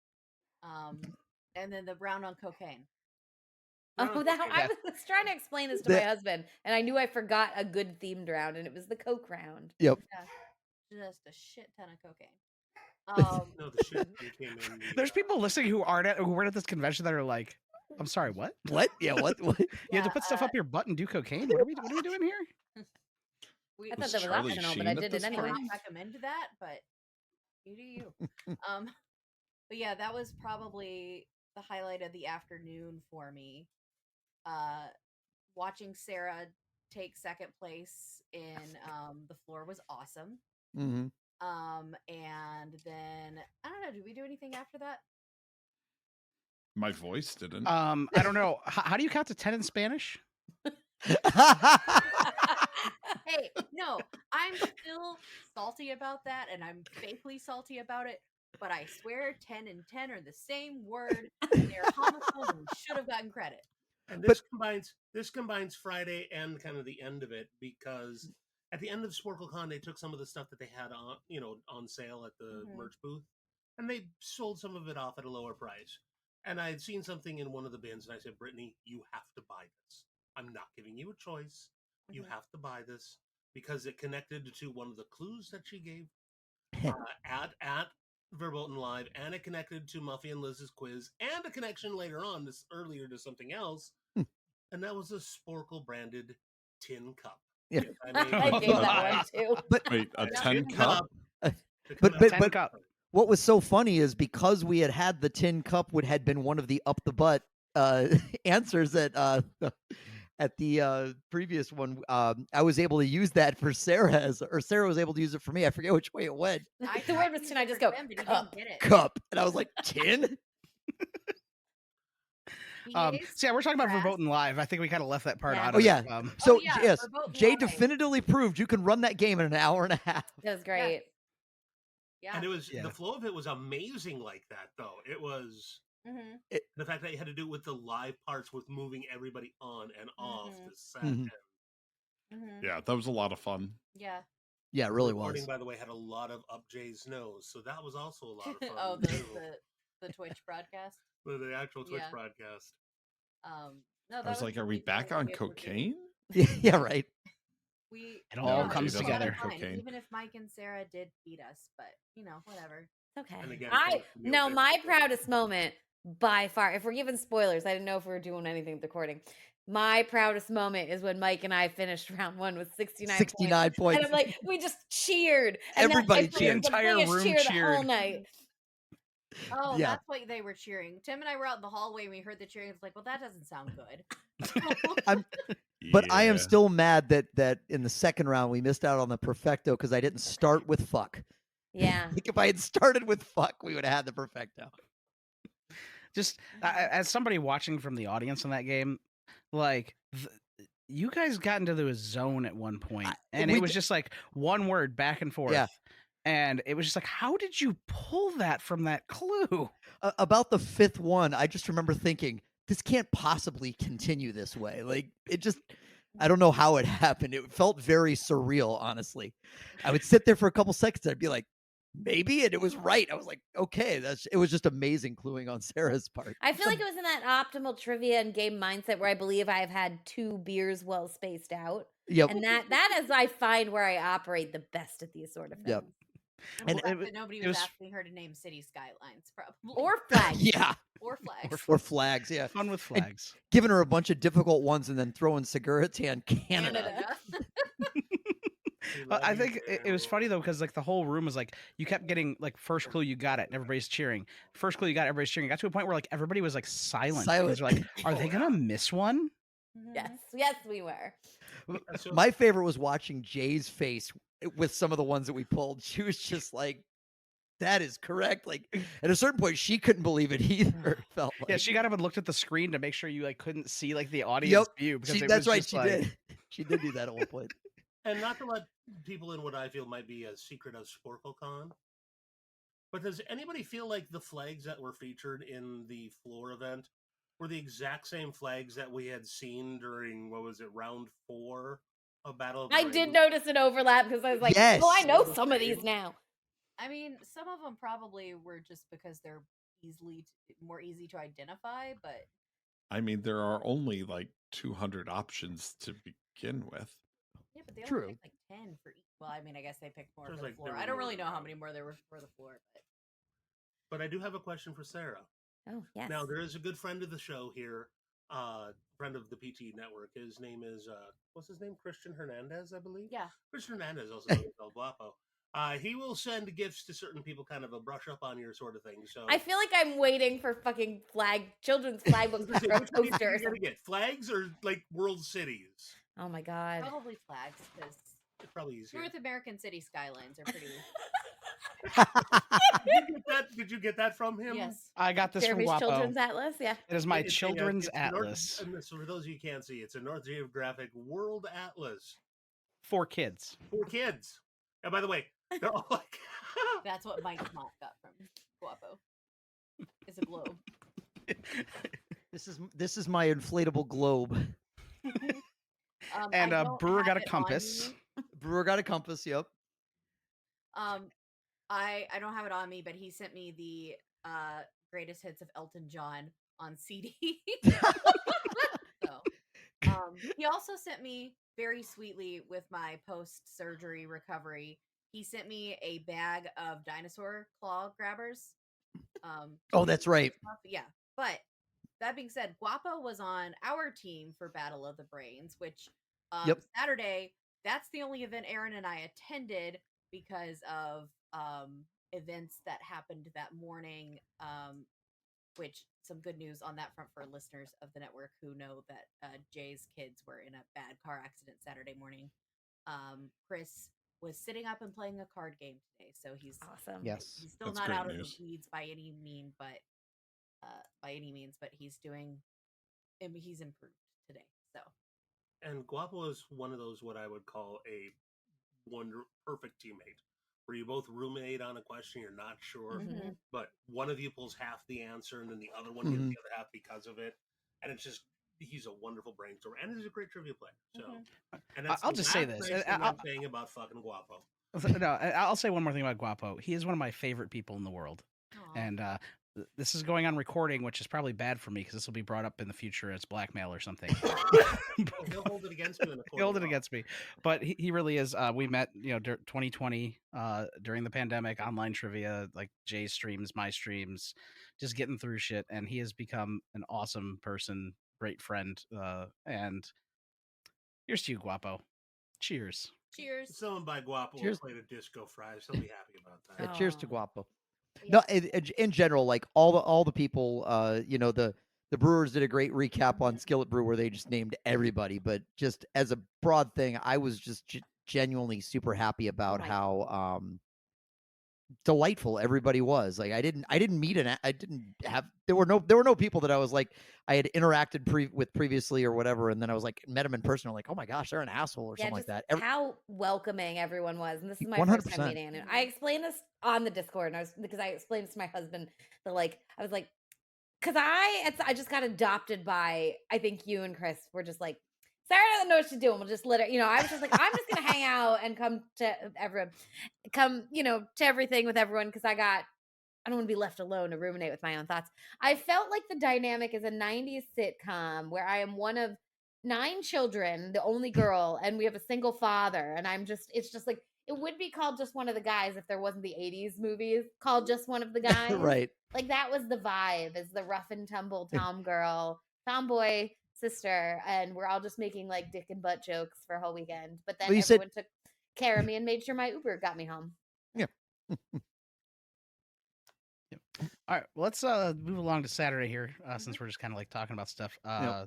And then the round on cocaine. Oh, I was trying to explain this to my husband, and I knew I forgot a good themed round, and it was the Coke round. Yep. Yeah, just a shit ton of cocaine. No, the shit came in. There's people listening who weren't at this convention that are like, I'm sorry, what? What? Yeah, what? You have to put stuff up your butt and do cocaine? What are we doing here? I thought that was Charlie optional, Sheen but I at did this it anyway. I don't recommend that, but you do you. But yeah, that was probably the highlight of the afternoon for me. Watching Sarah take second place in the floor was awesome. Mm-hmm. And then I don't know, did we do anything after that? My voice didn't. I don't know. How do you count to 10 in Spanish? Hey, no, I'm still salty about that, and I'm fakely salty about it. But I swear 10 and 10 are the same word. They're homophones, and we should have gotten credit. And this combines Friday and kind of the end of it, because at the end of Sporclecon, they took some of the stuff that they had on sale at the merch booth, and they sold some of it off at a lower price. And I had seen something in one of the bins, and I said, Brittany, you have to buy this. I'm not giving you a choice. You have to buy this, because it connected to one of the clues that she gave at Verboten Live, and it connected to Muffy and Liz's quiz, and a connection later on, earlier to something else. and that was a Sporcle branded tin cup. Yeah. I gave that one too. But Wait, a Yeah. 10 cup? but what was so funny is because we had the tin cup had been one of the up the butt answers at the previous one. I was able to use that for Sarah or Sarah was able to use it for me. I forget which way it went. The word was tin. I just go cup. Cup, and I was like, tin. Yeah, we're talking about verboten live. I think we kind of left that part out of yeah. it. So yeah, yes, Verboten Jay Live. definitively proved you can run that game in an hour and a half. That was great. Yeah. And it was the flow of it was amazing like that, though. It was the fact that you had to do it with the live parts with moving everybody on and off the set. Yeah, that was a lot of fun. Yeah. Yeah, it really recording, was. by the way, had a lot of up Jay's nose, so that was also a lot of fun. Oh, the Twitch broadcast. The actual Twitch broadcast. No, I was like, are we back on cocaine? Yeah, right. It all comes together. Cocaine. Even if Mike and Sarah did beat us, but whatever. Okay. And again, my proudest moment by far, if we're giving spoilers, I didn't know if we were doing anything with the recording. My proudest moment is when Mike and I finished round 1 with 69 points. And I'm like, we just cheered. And everybody cheered. The entire room cheered the whole night. Oh, Yeah. that's what they were cheering. Tim and I were out in the hallway and we heard the cheering. It's like, well, that doesn't sound good. But I am still mad that in the second round we missed out on the perfecto because I didn't start with fuck. Yeah. I think if I had started with fuck, we would have had the perfecto. Just as somebody watching from the audience in that game, like you guys got into the zone at one point, and it was just like one word back and forth. Yeah. And it was just like, how did you pull that from that clue? About the fifth one, I just remember thinking, this can't possibly continue this way. Like, it just, I don't know how it happened. It felt very surreal, honestly. I would sit there for a couple seconds, and I'd be like, maybe, and it was right. I was like, okay, it was just amazing cluing on Sarah's part. I feel like it was in that optimal trivia and game mindset where I believe I've had 2 beers well spaced out. Yep. And that is, I find, where I operate the best at these sort of things. Yep. And nobody was asking her to name city skylines, probably. Or flags. Yeah. Or flags. Or flags, yeah. Fun with flags. And giving her a bunch of difficult ones and then throwing Seguritan Canada. I think it was funny though, because like the whole room was like, you kept getting like first clue you got it and everybody's cheering. First clue you got it, everybody's cheering. It got to a point where like everybody was like silent. They're like, are they gonna miss one? Yes, we were. My favorite was watching Jay's face with some of the ones that we pulled. She was just like, that is correct. Like at a certain point, she couldn't believe it either. It felt like. Yeah, she got up and looked at the screen to make sure you like couldn't see like the audience view. Because that's right. She did. She did do that at one point. And not to let people in what I feel might be a secret of Sporclecon, but does anybody feel like the flags that were featured in the floor event were the exact same flags that we had seen during, what was it, round 4 of Battle of the I Rings? did notice an overlap because I was like, Yes. oh, I know some of these now. I mean, some of them probably were just because they're more easy to identify, but I mean, there are only like 200 options to begin with. yeah, but they True. only picked like 10 for each. Well, I mean, I guess they picked more There's for the like- floor. there I were don't more really know how around. many more there were for the floor, but But I do have a question for Sarah. Oh, yes. Now, there is a good friend of the show here, friend of the PTE network. His name is, what's his name? Christian Hernandez, I believe? yeah. Christian Hernandez, also known as El Guapo. He will send gifts to certain people, kind of a brush up on your sort of thing. So I feel like I'm waiting for fucking children's flag books Which for a one do you poster. think you're gonna get? Flags or like world cities? Oh my god. Probably flags because It's probably easier. North American city skylines are pretty. Did you get that from him? Yes. I got this Jeremy's from Guapo. Children's Atlas, yeah. It is my It's a, children's it's a North- atlas and so for those of you who can't see, it's a North Geographic World Atlas for kids. for kids. And by the way, they're all like, That's what Mike Mott got from Guapo. It's a globe. This is my inflatable globe. And I don't Brewer have got a it on compass. me. Brewer got a compass. Yep. I don't have it on me, but he sent me the greatest hits of Elton John on CD. So, he also sent me very sweetly with my post-surgery recovery. He sent me a bag of dinosaur claw grabbers. Oh, that's right. Yeah, but that being said, Guapo was on our team for Battle of the Brains, which Yep. Saturday, that's the only event Aaron and I attended because of events that happened that morning. Which some good news on that front for listeners of the network who know that Jay's kids were in a bad car accident Saturday morning. Chris was sitting up and playing a card game today, so he's Awesome. Yes. he's still That's not great out of news. the weeds by any means, but he's doing. I mean, he's improved today. So And Guapo is one of those what I would call a perfect teammate, where you both ruminate on a question you're not sure, Mhm. but one of you pulls half the answer, and then the other one gives the other half because of it. And it's just he's a wonderful brainstormer, and he's a great trivia player. So, and that's I'll the just say last this. nice thing I'm saying about fucking Guapo. No, I'll say one more thing about Guapo. He is one of my favorite people in the world. aw. And this is going on recording, which is probably bad for me because this will be brought up in the future as blackmail or something. He'll hold it against you in the court. He'll hold of it law. against me. But he really is. We met, 2020 during the pandemic, online trivia, like Jay's streams, my streams, just getting through shit. And he has become an awesome person, great friend. And here's to you, Guapo. Cheers. Cheers. Someone by Guapo Cheers. will play the disco fries. He'll be happy about that. Yeah, cheers to Aw. Guapo. Yeah. No, in general, like all the people, the Brewers did a great recap on Skillet Brew where they just named everybody. But just as a broad thing, I was just genuinely super happy about my how delightful everybody was. Like I didn't meet there were no people that I was like I had interacted with previously or whatever, and then I was like met them in person. I'm like, oh my gosh, they're an asshole or Yeah, something like just that. how welcoming everyone was, and this is my 100%. first time meeting anyone. I explained this on the Discord, and because I explained this to my husband that I was like, because I just got adopted by, I think you and Chris were just like, Sarah doesn't know what she's doing. We'll just let her, I was just like, I'm just gonna hang out and come to everyone, to everything with everyone because I don't want to be left alone to ruminate with my own thoughts. I felt like the dynamic is a 90s sitcom where I am one of 9 children, the only girl, and we have a single father. And it's just like, it would be called Just One of the Guys if there wasn't the 80s movies called Just One of the Guys. Right. Like that was the vibe, is the rough and tumble tomboy sister. And we're all just making like dick and butt jokes for a whole weekend. But then Well, everyone took care of me and made sure my Uber got me home. Yeah. All right, well, let's move along to Saturday here, since we're just kind of like talking about stuff. I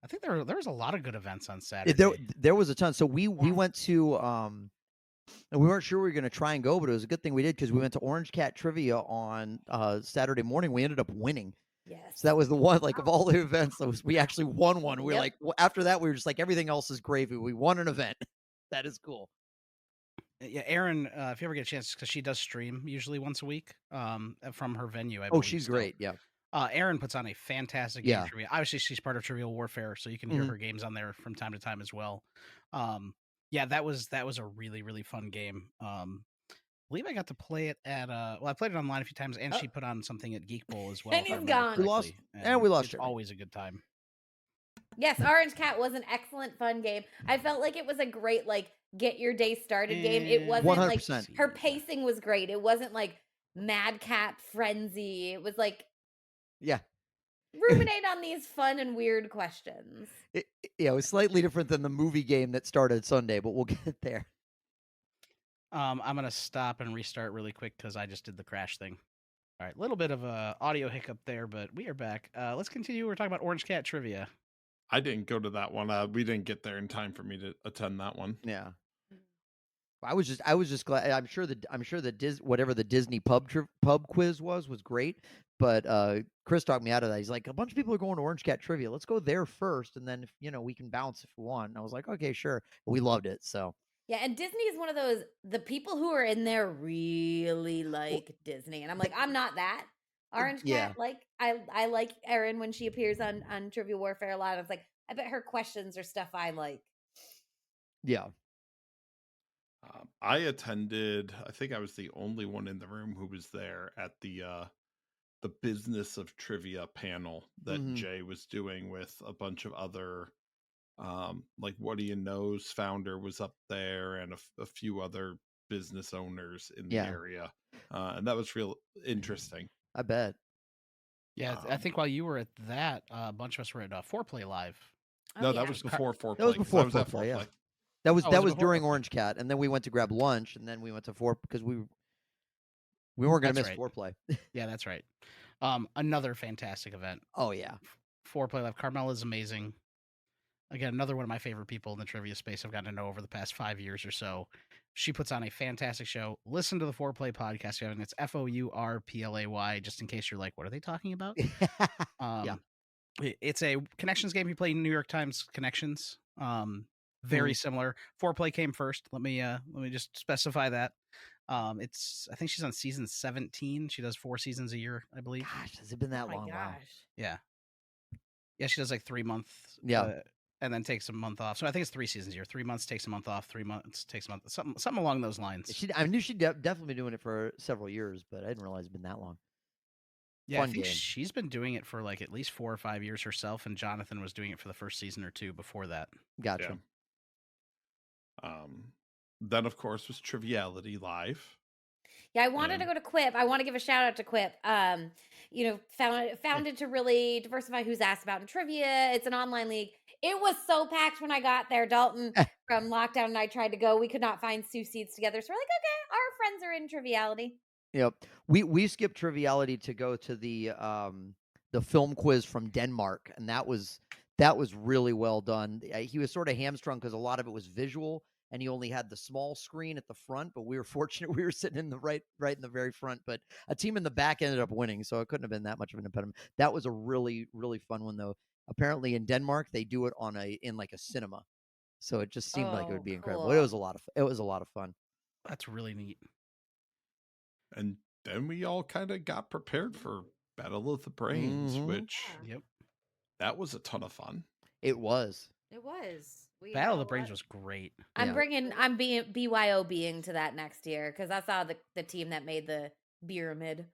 think there was a lot of good events on Saturday. There was a ton. So we went to and we weren't sure we were going to try and go, but it was a good thing we did because we went to Orange Cat Trivia on Saturday morning. We ended up winning. Yes. So that was the one, like of all the events, we actually won one. We were Yep. like, after that, we were just like, everything else is gravy. We won an event. That is cool. Yeah, Erin, if you ever get a chance, because she does stream usually once a week from her venue. I Oh, believe she's still. great. Yeah. Erin puts on a fantastic game trivia. Obviously, she's part of Trivial Warfare, so you can hear her games on there from time to time as well. Yeah, that was a really, really fun game. I believe I got to play it at I played it online a few times, and she put on something at Geek Bowl as well. And if I he's remember gone. We lost- correctly. and we lost It's Jeremy. always a good time. Yes, Orange Cat was an excellent, fun game. I felt like it was a great, get your day started game. It wasn't 100%. her pacing was great. It wasn't like madcap frenzy. It was like, Yeah. ruminate on these fun and weird questions. It was slightly different than the movie game that started Sunday, but we'll get there. I'm going to stop and restart really quick because I just did the crash thing. All right, a little bit of a audio hiccup there, but we are back. Let's continue. We're talking about Orange Cat Trivia. I didn't go to that one. We didn't get there in time for me to attend that one. Yeah. I was just glad. I'm sure the whatever the Disney pub quiz was great, but Chris talked me out of that. He's like, a bunch of people are going to Orange Cat Trivia. Let's go there first, and then if, we can bounce if we want. And I was like, okay, sure. We loved it. So Yeah, and Disney is one of those, the people who are in there really like Disney. And I'm like, I'm not that. Orange Cat, I like Erin when she appears on Trivial Warfare a lot. I was like, I bet her questions are stuff I like. yeah. I attended. I think I was the only one in the room who was there at the business of trivia panel that Jay was doing with a bunch of other, like What Do You Know's founder was up there, and a few other business owners in the area, and that was real interesting. I bet. Yeah, I think while you were at that, a bunch of us were at Foreplay Live. Oh, No, yeah. that was before Foreplay. That was 'cause before I was at Foreplay, yeah. Foreplay. That was Oh, was it that was before? during Okay. Orange Cat, and then we went to grab lunch, and then we went to because we weren't gonna That's miss right. Foreplay. Yeah, that's right. Another fantastic event. Oh yeah, Foreplay Live. Carmela's amazing. Again, another one of my favorite people in the trivia space I've gotten to know over the past 5 years or so. She puts on a fantastic show. Listen to the Foreplay podcast, and it's FOURPLAY, just in case you're like, what are they talking about? yeah. It's a connections game. You play New York Times Connections. Very similar. Foreplay came first. Let me just specify that. It's I think she's on season 17. She does 4 seasons a year, I believe. Gosh, has it been that Oh my long? Wow. gosh. Yeah. Yeah, she does like 3 months. Yeah. And then takes a month off. So I think it's 3 seasons a year. 3 months takes a month off. 3 months takes a month. Something along those lines. I knew she'd definitely been doing it for several years, but I didn't realize it'd been that long. Yeah, Fun I think game. she's been doing it for like at least 4 or 5 years herself, and Jonathan was doing it for the first season or 2 before that. Gotcha. Then of course was Triviality Live. Yeah, I wanted to go to Quip. I want to give a shout out to Quip. Founded to really diversify who's asked about in trivia. It's an online league. It was so packed when I got there, Dalton. From lockdown, and I tried to go. We could not find 2 seats together, so we're like, okay, our friends are in Triviality. Yep. We skipped Triviality to go to the film quiz from Denmark, and that was really well done. He was sort of hamstrung because a lot of it was visual, and he only had the small screen at the front. But we were fortunate; we were sitting in the right in the very front. But a team in the back ended up winning, so it couldn't have been that much of an impediment. That was a really fun one, though. Apparently, in Denmark, they do it in like a cinema, so it just seemed like it would be incredible. It Cool. was a lot of fun. That's really neat. And then we all kind of got prepared for Battle of the Brains, which that was a ton of fun. It was. It was. Battle of the Brains was great. I'm being BYOBing to that next year because I saw the team that made the pyramid.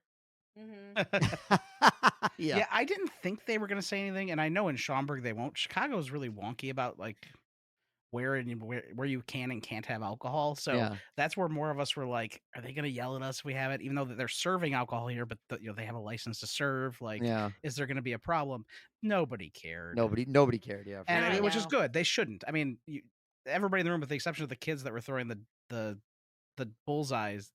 Yeah, I didn't think they were going to say anything, and I know in Schaumburg they won't. Chicago is really wonky about like where you can and can't have alcohol. So that's where more of us were like, are they going to yell at us if we have it? Even though they're serving alcohol here, but they have a license to serve. Like, is there going to be a problem? Nobody cared. Nobody cared. Yeah, and which is good. They shouldn't. I mean, everybody in the room, with the exception of the kids that were throwing the bullseyes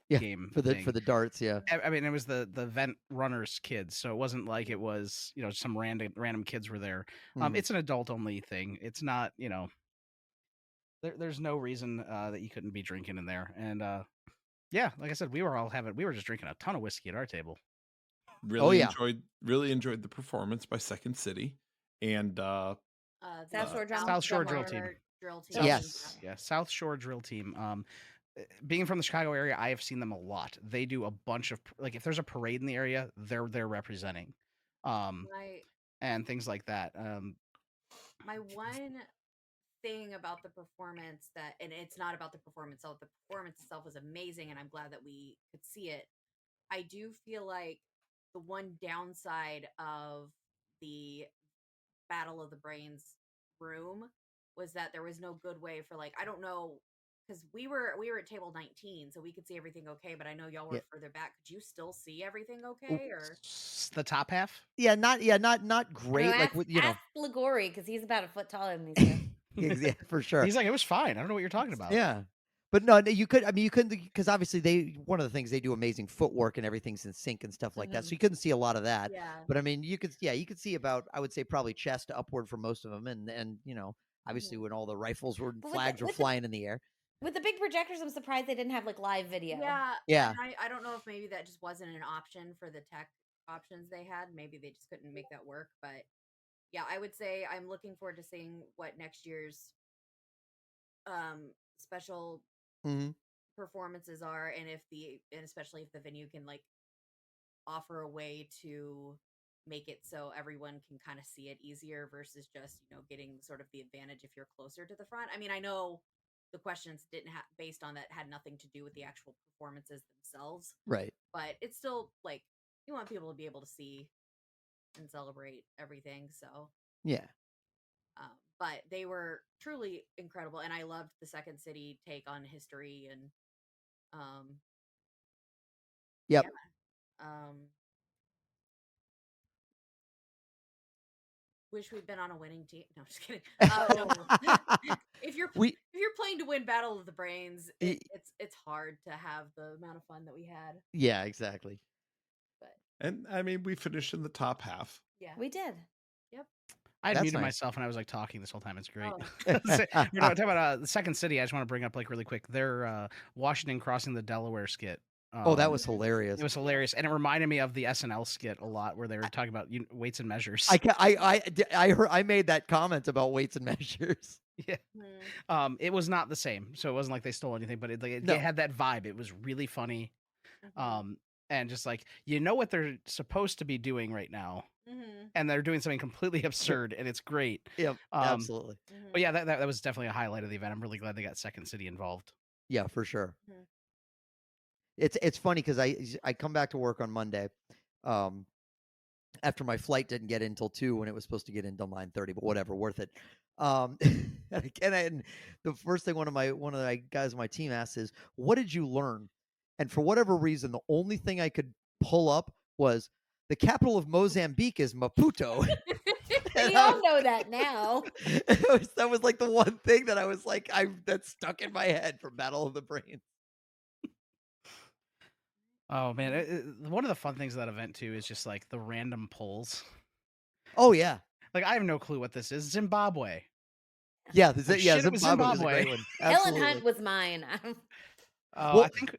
game for the darts. Yeah, I mean, it was the event runners kids, so it wasn't like it was some random kids were there. It's an adult only thing. It's not there's no reason that you couldn't be drinking in there. And like I said, we were just drinking a ton of whiskey at our table. Really enjoyed the performance by Second City and South Shore Drill Team. Yes. Yeah, South Shore Drill Team. Being from the Chicago area, I have seen them a lot. They do a bunch of if there's a parade in the area, they're representing, and things like that. My one thing about the performance and it's not about the performance itself. The performance itself was amazing, and I'm glad that we could see it. I do feel like the one downside of the Battle of the Brains room was that there was no good way for I don't know. Because we were at table 19, so we could see everything okay. But I know y'all were further back. Could you still see everything okay, or the top half? Yeah, not great. Ask Lagori because he's about a foot taller than these guys. Yeah, for sure. He's like, it was fine. I don't know what you're talking about. Yeah, but no, you could. I mean, you couldn't because obviously one of the things they do amazing footwork and everything's in sync and stuff like that. So you couldn't see a lot of that. Yeah. But I mean, you could see about I would say probably chest upward for most of them, and obviously when all the rifles were flags were flying in the air. With the big projectors, I'm surprised they didn't have live video. Yeah. I don't know if maybe that just wasn't an option for the tech options they had. Maybe they just couldn't make that work. But yeah, I would say I'm looking forward to seeing what next year's special performances are, and especially if the venue can offer a way to make it so everyone can kind of see it easier versus just getting sort of the advantage if you're closer to the front. I mean, I know the questions didn't have based on that had nothing to do with the actual performances themselves, right? But it's still you want people to be able to see and celebrate everything. So yeah, but they were truly incredible, and I loved the Second City take on history and yep. Yeah. wish we'd been on a winning team. No, I'm just kidding. Oh. If you're We playing to win Battle of the Brains, Y- it's hard to have the amount of fun that we had. yeah, exactly. But And I mean, we finished in the top half. yeah, We did. I had That's muted nice. myself and I was like talking this whole time. It's great. Oh. We're talking about the Second City. I just want to bring up like really quick. Their Washington crossing the Delaware skit. Oh, that was hilarious. It was hilarious, and it reminded me of the SNL skit a lot, where they were talking about weights and measures. I heard I made that comment about weights and measures. Yeah. Hmm. It was not the same, so it wasn't like they stole anything, but it No. had that vibe. It was really funny, Mhm. and just like you know what they're supposed to be doing right now, Mhm. and they're doing something completely absurd, and it's great. Yep, absolutely. Mhm. But yeah, that was definitely a highlight of the event. I'm really glad they got Second City involved. Yeah, for sure. Mhm. It's funny because I come back to work on Monday, after my flight didn't get in until 2 when it was supposed to get in until 9:30, but whatever, worth it. And the first thing one of the guys on my team asked is, "What did you learn?" And for whatever reason, the only thing I could pull up was the capital of Mozambique is Maputo. We all know that now. That was like the one thing that I was like, that stuck in my head from Battle of the Brains. Oh man, one of the fun things of that event too is just like the random polls. Oh yeah, Like I have no clue what this is. Zimbabwe. yeah, Oh, shit, it was Zimbabwe was a Zimbabwe. great one. Helen Absolutely. Hunt was mine. I Well- think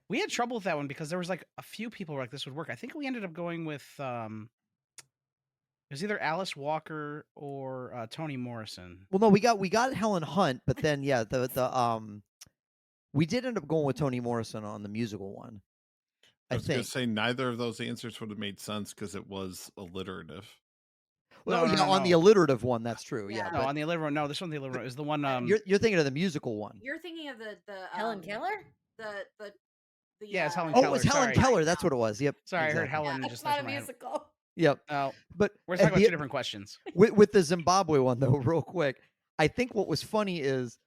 we had trouble with that one because there was like a few people were like this would work. I think we ended up going with it was either Alice Walker or Toni Morrison. Well, no, we got Helen Hunt, but then yeah, we did end up going with Toni Morrison on the musical one. I I was going think. to say neither of those answers would have made sense because it was alliterative. Well, No, yeah, no, on the no. alliterative one, that's true. Yeah, Yeah. No, but on the alliteration. No, this one the alliteration is the one. you're thinking of the musical one. You're thinking of the Helen Keller? the Yeah, it's Helen Oh, it Keller. was Helen Sorry. Keller. That's what it was. Yep. Sorry, I heard exactly. Helen It's just not that's a my head. musical. Yep. No, But we're at talking about the- two different questions. with the Zimbabwe one though, real quick, I think what was funny is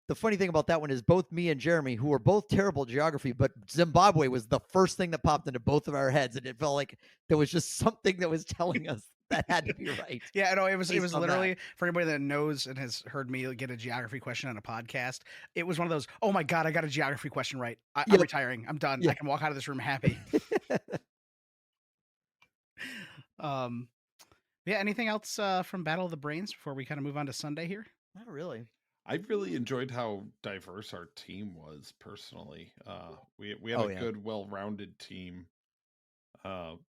the funny thing about that one is both me and Jeremy, who were both terrible at geography, but Zimbabwe was the first thing that popped into both of our heads, and it felt like there was just something that was telling us that had to be right. Yeah, no, it was Based on that. literally for anybody that knows and has heard me get a geography question on a podcast. It was one of those. Oh my god, I got a geography question right. I'm Yep. retiring. I'm done. Yeah. I can walk out of this room happy. Yeah. Anything else from Battle of the Brains before we kind of move on to Sunday here? Not really. I really enjoyed how diverse our team was personally. We had Oh, a yeah. good, well-rounded team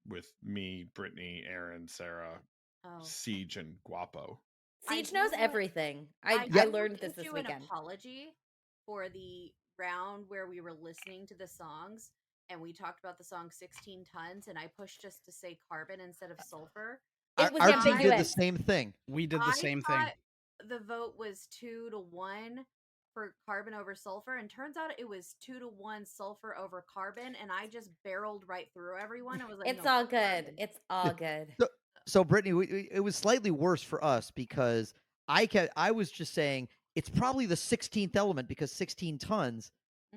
with me, Brittany, Aaron, Sarah, Oh. Siege, and Guapo. Siege I knows do- everything. I do learned need this to do weekend. An apology for the round where we were listening to the songs and we talked about the song 16 Tons and I pushed us to say carbon instead of sulfur. It was Our team did the ambiguous. same thing. We did the I same thing. thought the vote was 2-1 for carbon over sulfur, and turns out it was 2-1 sulfur over carbon, and I just barreled right through everyone. I was like, It's "No, all good. carbon." It's all good. So Brittany, it was slightly worse for us because I was just saying it's probably the 16th element because 16 tons,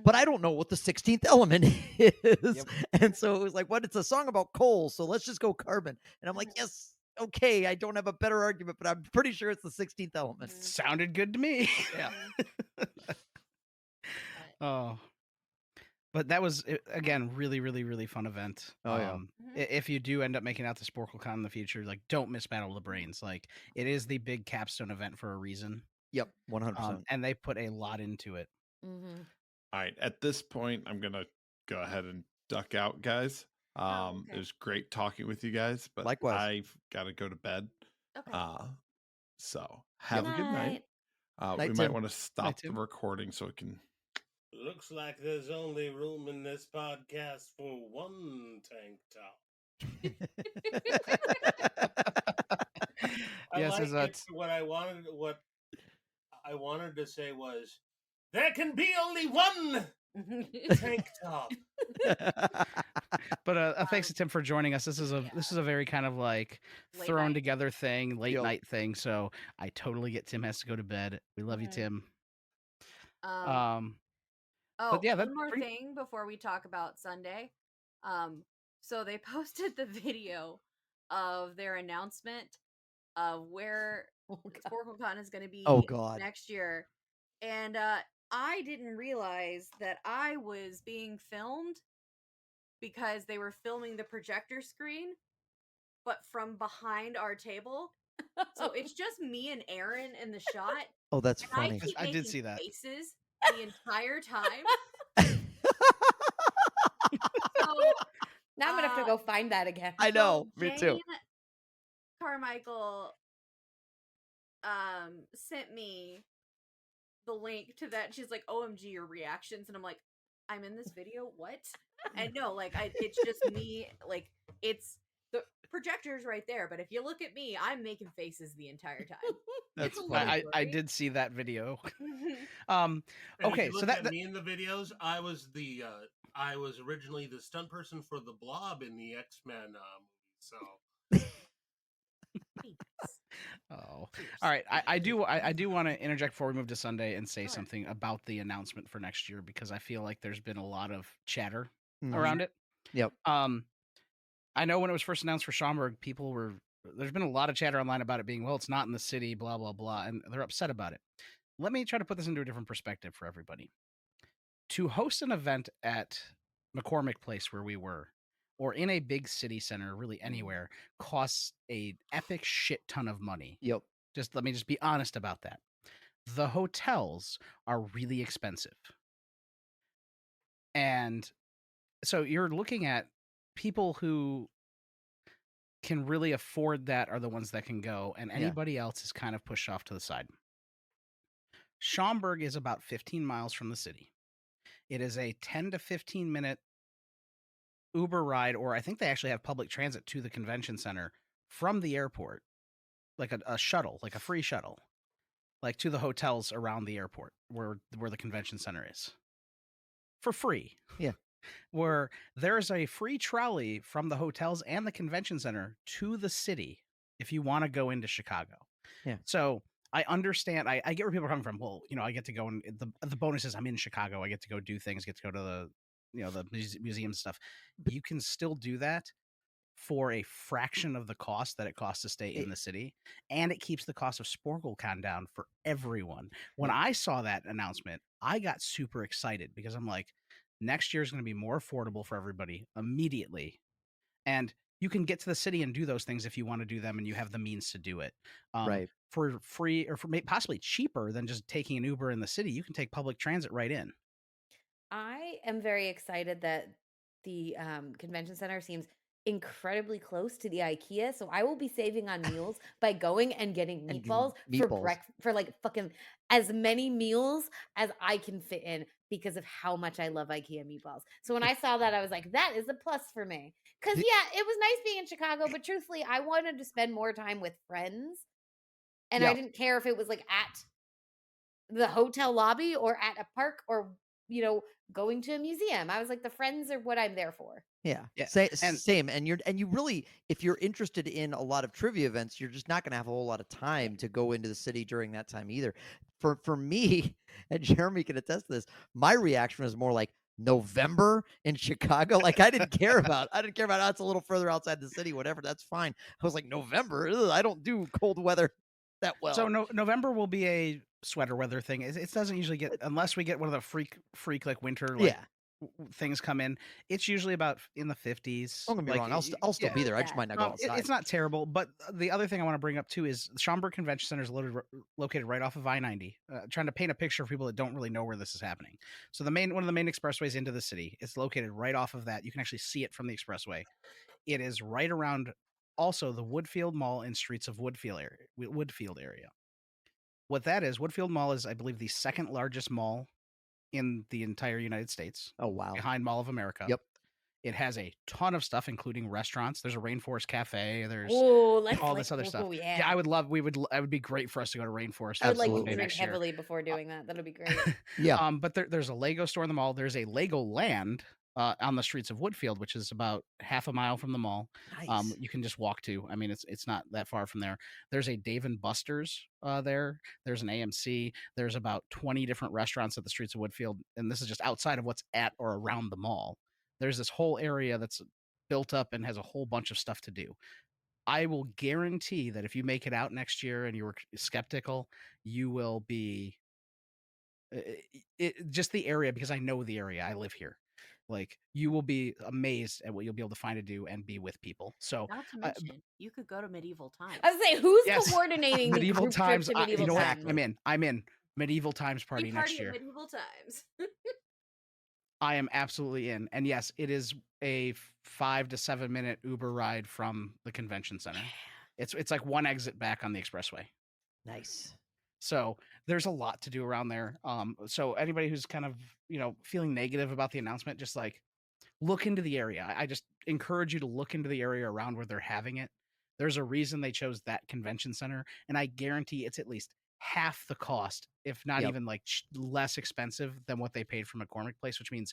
but I don't know what the 16th element is. Yep. And so it was like, what? It's a song about coal, so let's just go carbon. And I'm like, yes, okay, I don't have a better argument, but I'm pretty sure it's the 16th element. Sounded good to me. Yeah. Oh, but that was again really, really, really fun event. Oh, yeah. If you do end up making out to Sporclecon in the future, like don't miss Battle of the Brains. Like it is the big capstone event for a reason. Yep, 100%. And they put a lot into it. Mm-hmm. All right, at this point, I'm gonna go ahead and duck out, guys. okay. It was great talking with you guys, but Likewise. I've got to go to bed. Okay. So have a good night. Night, We Tim. might want to stop the Tim. recording so it can. Looks like there's only room in this podcast for one tank top. Yes, I is like that what I wanted to say was there can be only one tank top. But thanks to Tim for joining us. This is a very kind of like Late thrown night. together thing, late Yep. night thing. So I totally get Tim has to go to bed. We love you, Mhm. Tim. Oh, but yeah, one that more pretty- thing before we talk about Sunday. So they posted the video of their announcement, of where Oh, God. Sporclecon is going to be Oh, God. next year, and I didn't realize that I was being filmed because they were filming the projector screen, but from behind our table. So it's just me and Aaron in the shot. Oh, that's And I funny. keep I did making see that. faces the entire time. So Now I'm gonna have to go find that again. I know, so me too. Jane Carmichael sent me the link to that. She's like, OMG, your reactions. And I'm like, I'm in this video? What? And no, like it's just me, like it's the projector's right there, but if you look at me, I'm making faces the entire time. That's It's a funny. little I blurry. did see that video. And Okay, if you so look that at me in the videos, I was originally the stunt person for the Blob in the X-Men movie. So Thanks. oh, all right. I do want to interject before we move to Sunday and say something about the announcement for next year, because I feel like there's been a lot of chatter Mhm. around it. Yep. I know when it was first announced for Schaumburg, there's been a lot of chatter online about it being, well, it's not in the city, blah blah blah, and they're upset about it. Let me try to put this into a different perspective for everybody. To host an event at McCormick Place, where we were, or in a big city center, really anywhere, costs a epic shit ton of money. Yep. Let me just be honest about that. The hotels are really expensive. And so you're looking at people who can really afford that are the ones that can go, and Yeah. anybody else is kind of pushed off to the side. Schaumburg is about 15 miles from the city. It is a 10 to 15 minute Uber ride, or I think they actually have public transit to the convention center from the airport, like a shuttle, like a free shuttle, like to the hotels around the airport where the convention center is, for free. Yeah. Where there's a free trolley from the hotels and the convention center to the city if you want to go into Chicago. Yeah. So I understand. I get where people are coming from. Well, I get to go, and the bonus is I'm in Chicago. I get to go do things, get to go to the museum stuff. You can still do that for a fraction of the cost that it costs to stay in the city, and it keeps the cost of Sporclecon down for everyone. When I saw that announcement, I got super excited because I'm like, next year is going to be more affordable for everybody immediately, and you can get to the city and do those things if you want to do them and you have the means to do it. Right. For free, or for possibly cheaper than just taking an Uber in the city, you can take public transit right in. I am very excited that the convention center seems incredibly close to the IKEA, so I will be saving on meals by going and getting And meatballs for breakfast, for like fucking as many meals as I can fit in because of how much I love IKEA meatballs. So when I saw that, I was like, that is a plus for me. Because yeah, it was nice being in Chicago, but truthfully, I wanted to spend more time with friends, and I didn't care if it was like at the hotel lobby or at a park or going to a museum. I was like, the friends are what I'm there for. Yeah. Yeah, Same. And you really, if you're interested in a lot of trivia events, you're just not going to have a whole lot of time to go into the city during that time either. For me, and Jeremy can attest to this, my reaction was more like November in Chicago. Like I didn't care about oh, it's a little further outside the city, whatever. That's fine. I was like, November? Ugh, I don't do cold weather that well. So November will be a sweater weather thing. It doesn't usually get, unless we get one of the freak like winter things come in. It's usually about in the 50s. Don't get me wrong. I'll still be there. I just might not go outside. It's not terrible, but the other thing I want to bring up too is the Schaumburg Convention Center is located right off of I-90. Trying to paint a picture for people that don't really know where this is happening. So one of the main expressways into the city, it's located right off of that. You can actually see it from the expressway. It is right around also the Woodfield Mall and Streets of Woodfield area. What that is, Woodfield Mall is, I believe, the second largest mall in the entire United States. Oh, wow. Behind Mall of America. Yep. It has a ton of stuff, including restaurants. There's a Rainforest Cafe. There's all this other stuff. Yeah, I would love. It would be great for us to go to Rainforest. I would like to drink heavily before doing that. That'll be great. Yeah. But there's a Lego store in the mall. There's a Lego Land on the streets of Woodfield, which is about half a mile from the mall. Nice. You can just walk to. I mean, it's not that far from there. There's a Dave & Buster's there. There's an AMC. There's about 20 different restaurants at the streets of Woodfield, and this is just outside of what's at or around the mall. There's this whole area that's built up and has a whole bunch of stuff to do. I will guarantee that if you make it out next year and you were skeptical, you will be just the area, because I know the area. I live here. Like, you will be amazed at what you'll be able to find to do and be with people. So, Not to mention, you could go to medieval times. I was saying, who's Yes. coordinating the medieval group trip times. to medieval You know what? times? I'm in medieval times We party next party at year. medieval times. I am absolutely in. And yes, it is a 5 to 7 minute Uber ride from the convention center. It's like one exit back on the expressway. Nice. So there's a lot to do around there. So anybody who's kind of, feeling negative about the announcement, just like look into the area. I just encourage you to look into the area around where they're having it. There's a reason they chose that convention center, and I guarantee it's at least half the cost, if not Yep. even like less expensive than what they paid for McCormick Place, which means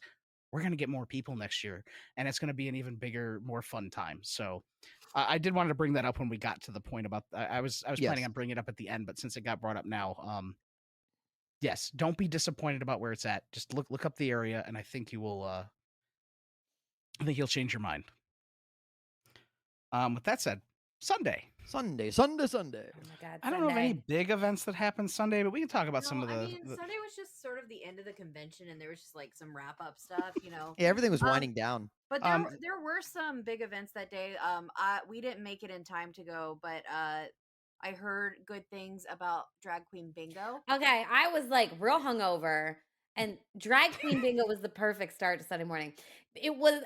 we're going to get more people next year, and it's going to be an even bigger, more fun time. So I did want to bring that up when we got to the point about I was planning Yes. on bringing it up at the end, but since it got brought up now, yes, don't be disappointed about where it's at. Just look up the area, and I think you will. I think you'll change your mind. With that said, Sunday. Sunday. Oh my God! I don't know of any Sunday. big events that happened Sunday, but we can talk about some of the. I mean, Sunday was just sort of the end of the convention, and there was just like some wrap up stuff, Yeah, everything was winding down. But there were some big events that day. We didn't make it in time to go, but I heard good things about drag queen bingo. Okay, I was like real hungover, and drag queen bingo was the perfect start to Sunday morning. It was.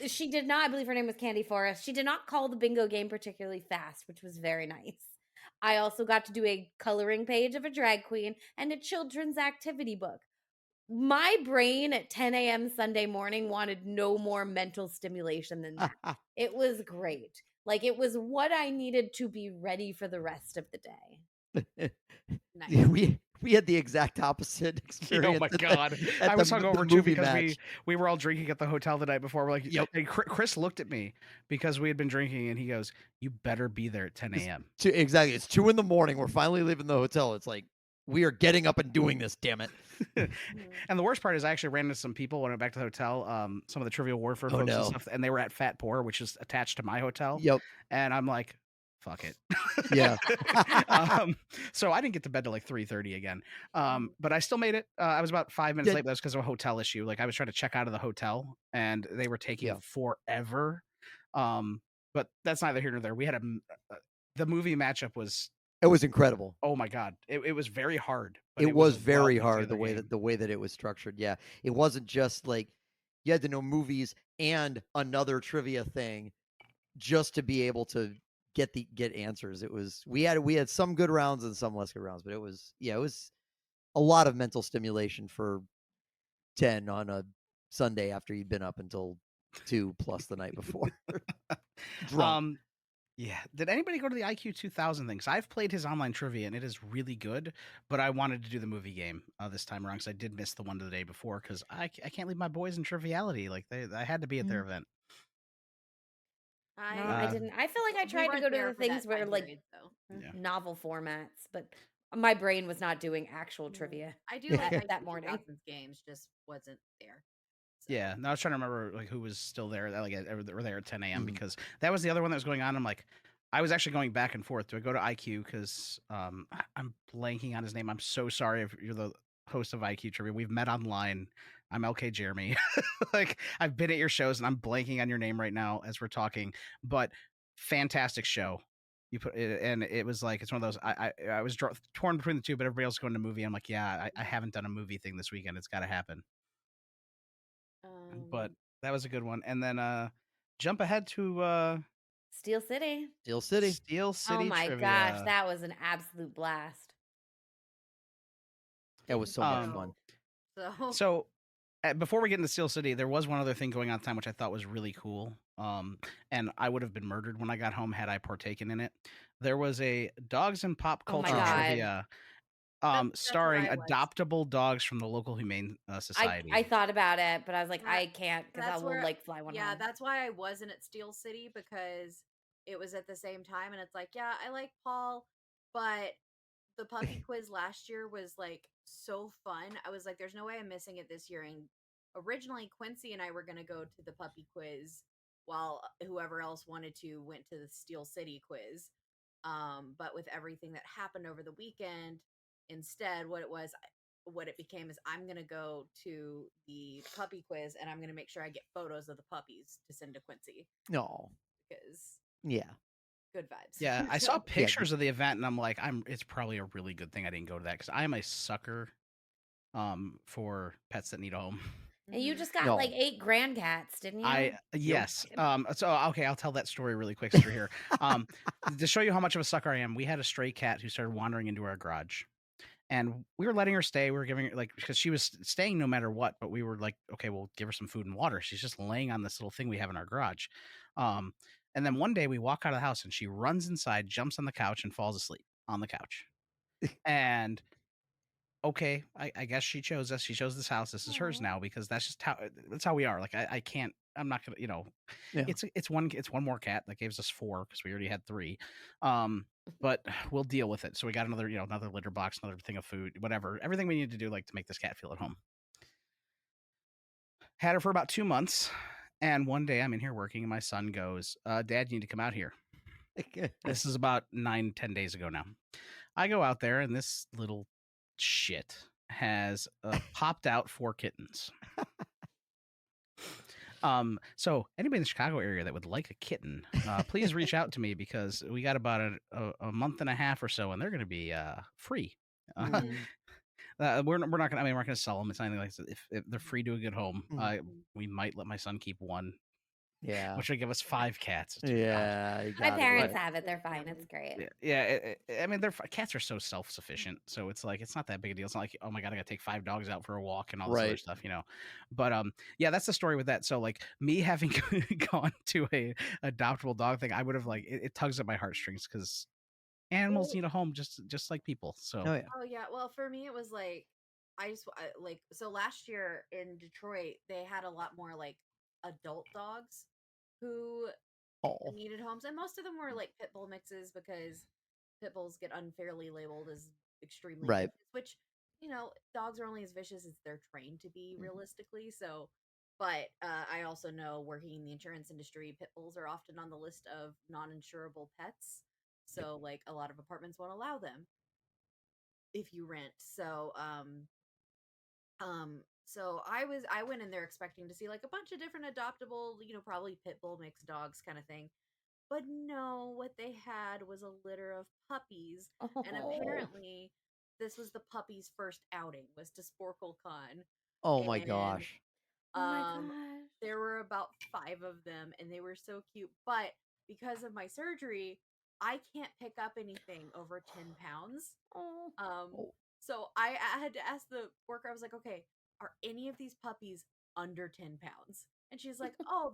She did not. I believe her name was Candy Forrest. She did not call the bingo game particularly fast, which was very nice. I also got to do a coloring page of a drag queen and a children's activity book. My brain at 10 a.m. Sunday morning wanted no more mental stimulation than that. It was great. Like, it was what I needed to be ready for the rest of the day. Nice. We had the exact opposite experience. Oh my at the- God! at I was the hungover too movie because match. we were all drinking at the hotel the night before. We're like, Yep. and Chris looked at me because we had been drinking, and he goes, "You better be there at 10 a.m." Exactly. It's 2 a.m. We're finally leaving the hotel. It's like, we are getting up and doing this, damn it. And the worst part is I actually ran into some people when I went back to the hotel, some of the Trivial Warfare Oh, folks no. and stuff, and they were at Fat Poor, which is attached to my hotel. Yep. And I'm like, fuck it. Yeah. So I didn't get to bed till like 3:30 again. But I still made it. I was about 5 minutes Yeah. late, but that's because of a hotel issue. Like, I was trying to check out of the hotel and they were taking Yeah. forever. But that's neither here nor there. We had the movie matchup was, It was incredible. oh my God. It was very hard. But It was a very well put hard the together way game. that it was structured. Yeah. It wasn't just like you had to know movies and another trivia thing just to be able to get answers. It was we had some good rounds and some less good rounds, but it was a lot of mental stimulation for 10 on a Sunday after you'd been up until 2 plus the night before. Drunk. Yeah. Did anybody go to the IQ 2000 thing? 'Cause I've played his online trivia and it is really good, but I wanted to do the movie game this time around because I did miss the one the day before because I can't leave my boys in Triviality. Like, I had to be at their event. No, I didn't. I feel like I we tried to weren't go to there the for that things where time like period, though. Yeah. novel formats, but my brain was not doing actual trivia. I do like that that morning. 2000s games, just wasn't there. So. Yeah. No, I was trying to remember like who was still there. Like, were there at 10 a.m. Mhm. because that was the other one that was going on. I'm like, I was actually going back and forth. Do I go to IQ? Because I'm blanking on his name. I'm so sorry if you're the host of IQ Trivia. We've met online. I'm LK Jeremy. Like, I've been at your shows and I'm blanking on your name right now as we're talking. But fantastic show. You put it, and it was like, it's one of those. I was torn between the two, but everybody else is going to movie. I'm like, yeah, I haven't done a movie thing this weekend. It's got to happen. But that was a good one. And then jump ahead to Steel City. Steel City. Steel City Oh my Trivia. gosh, that was an absolute blast. It was so much fun. So before we get into Steel City, there was one other thing going on at the time which I thought was really cool. And I would have been murdered when I got home had I partaken in it. There was a Dogs and Pop Oh my Culture God. Trivia That's starring where I was. adoptable dogs from the local Humane Society. I thought about it, but I was like, That- I can't because I that's will where- like fly one Yeah, home. that's why I wasn't at Steel City, because it was at the same time, and it's like, yeah, I like Paul, but the puppy quiz last year was like so fun. I was like, there's no way I'm missing it this year. And originally Quincy and I were gonna go to the puppy quiz while whoever else wanted to went to the Steel City quiz. But with everything that happened over the weekend, instead, what it became is I'm gonna go to the puppy quiz and I'm gonna make sure I get photos of the puppies to send to Quincy No. because Yeah. good vibes. Yeah, I saw So, pictures of the event, and I'm like, it's probably a really good thing I didn't go to that because I am a sucker for pets that need a home. And you mhm. just got No. like 8 grand cats, didn't you? Yes. Yep. So okay, I'll tell that story really quick through here. To show you how much of a sucker I am, we had a stray cat who started wandering into our garage. And we were letting her stay. We were giving her because she was staying no matter what, but we were like, okay, we'll give her some food and water. She's just laying on this little thing we have in our garage. And then one day we walk out of the house and she runs inside, jumps on the couch, and falls asleep on the couch. And okay, I guess she chose us. She chose this house. This is hers Aw. now because that's how we are. Like I can't. I'm not gonna. Yeah. It's one more cat that gives us 4 because we already had 3. But we'll deal with it. So we got another litter box, another thing of food, whatever, everything we need to do to make this cat feel at home. Had her for about 2 months, and one day I'm in here working, and my son goes, "Dad, you need to come out here." This is about 9-10 days ago now. I go out there, and this little shit has popped out 4 kittens. So anybody in the Chicago area that would like a kitten, please reach out to me because we got about a month and a half or so, and they're going to be free. Mhm. We're not going to. I mean, we're not going to sell them. It's anything like that. If they're free to a good home, we might let my son keep one. Yeah. Which would give us 5 cats. Yeah. You My got it, parents right. have it. They're fine. It's great. Yeah. I mean, cats are so self-sufficient, so it's like it's not that big a deal. It's not like, oh my god, I got to take 5 dogs out for a walk and all this other Right. stuff, But yeah, that's the story with that. So like me having gone to a adoptable dog thing, I would have it tugs at my heartstrings because animals need a home just like people. So Oh yeah. Oh yeah. Well, for me, it was like so last year in Detroit, they had a lot more like adult dogs who Oh. needed homes, and most of them were like pit bull mixes because pit bulls get unfairly labeled as extremely Right. vicious, which dogs are only as vicious as they're trained to be realistically. So, but I also know working in the insurance industry, pit bulls are often on the list of non-insurable pets. So, like a lot of apartments won't allow them if you rent. So I went in there expecting to see like a bunch of different adoptable, probably pit bull mixed dogs kind of thing. But no, what they had was a litter of puppies, and Oh. apparently this was the puppy's first outing was to Sporclecon. Oh my And gosh. Oh my um gosh. there were about 5 of them and they were so cute. But because of my surgery, I can't pick up anything over 10 pounds. Oh. Um, so I had to ask the worker, I was like, okay, are any of these puppies under 10 pounds? And she's like, oh,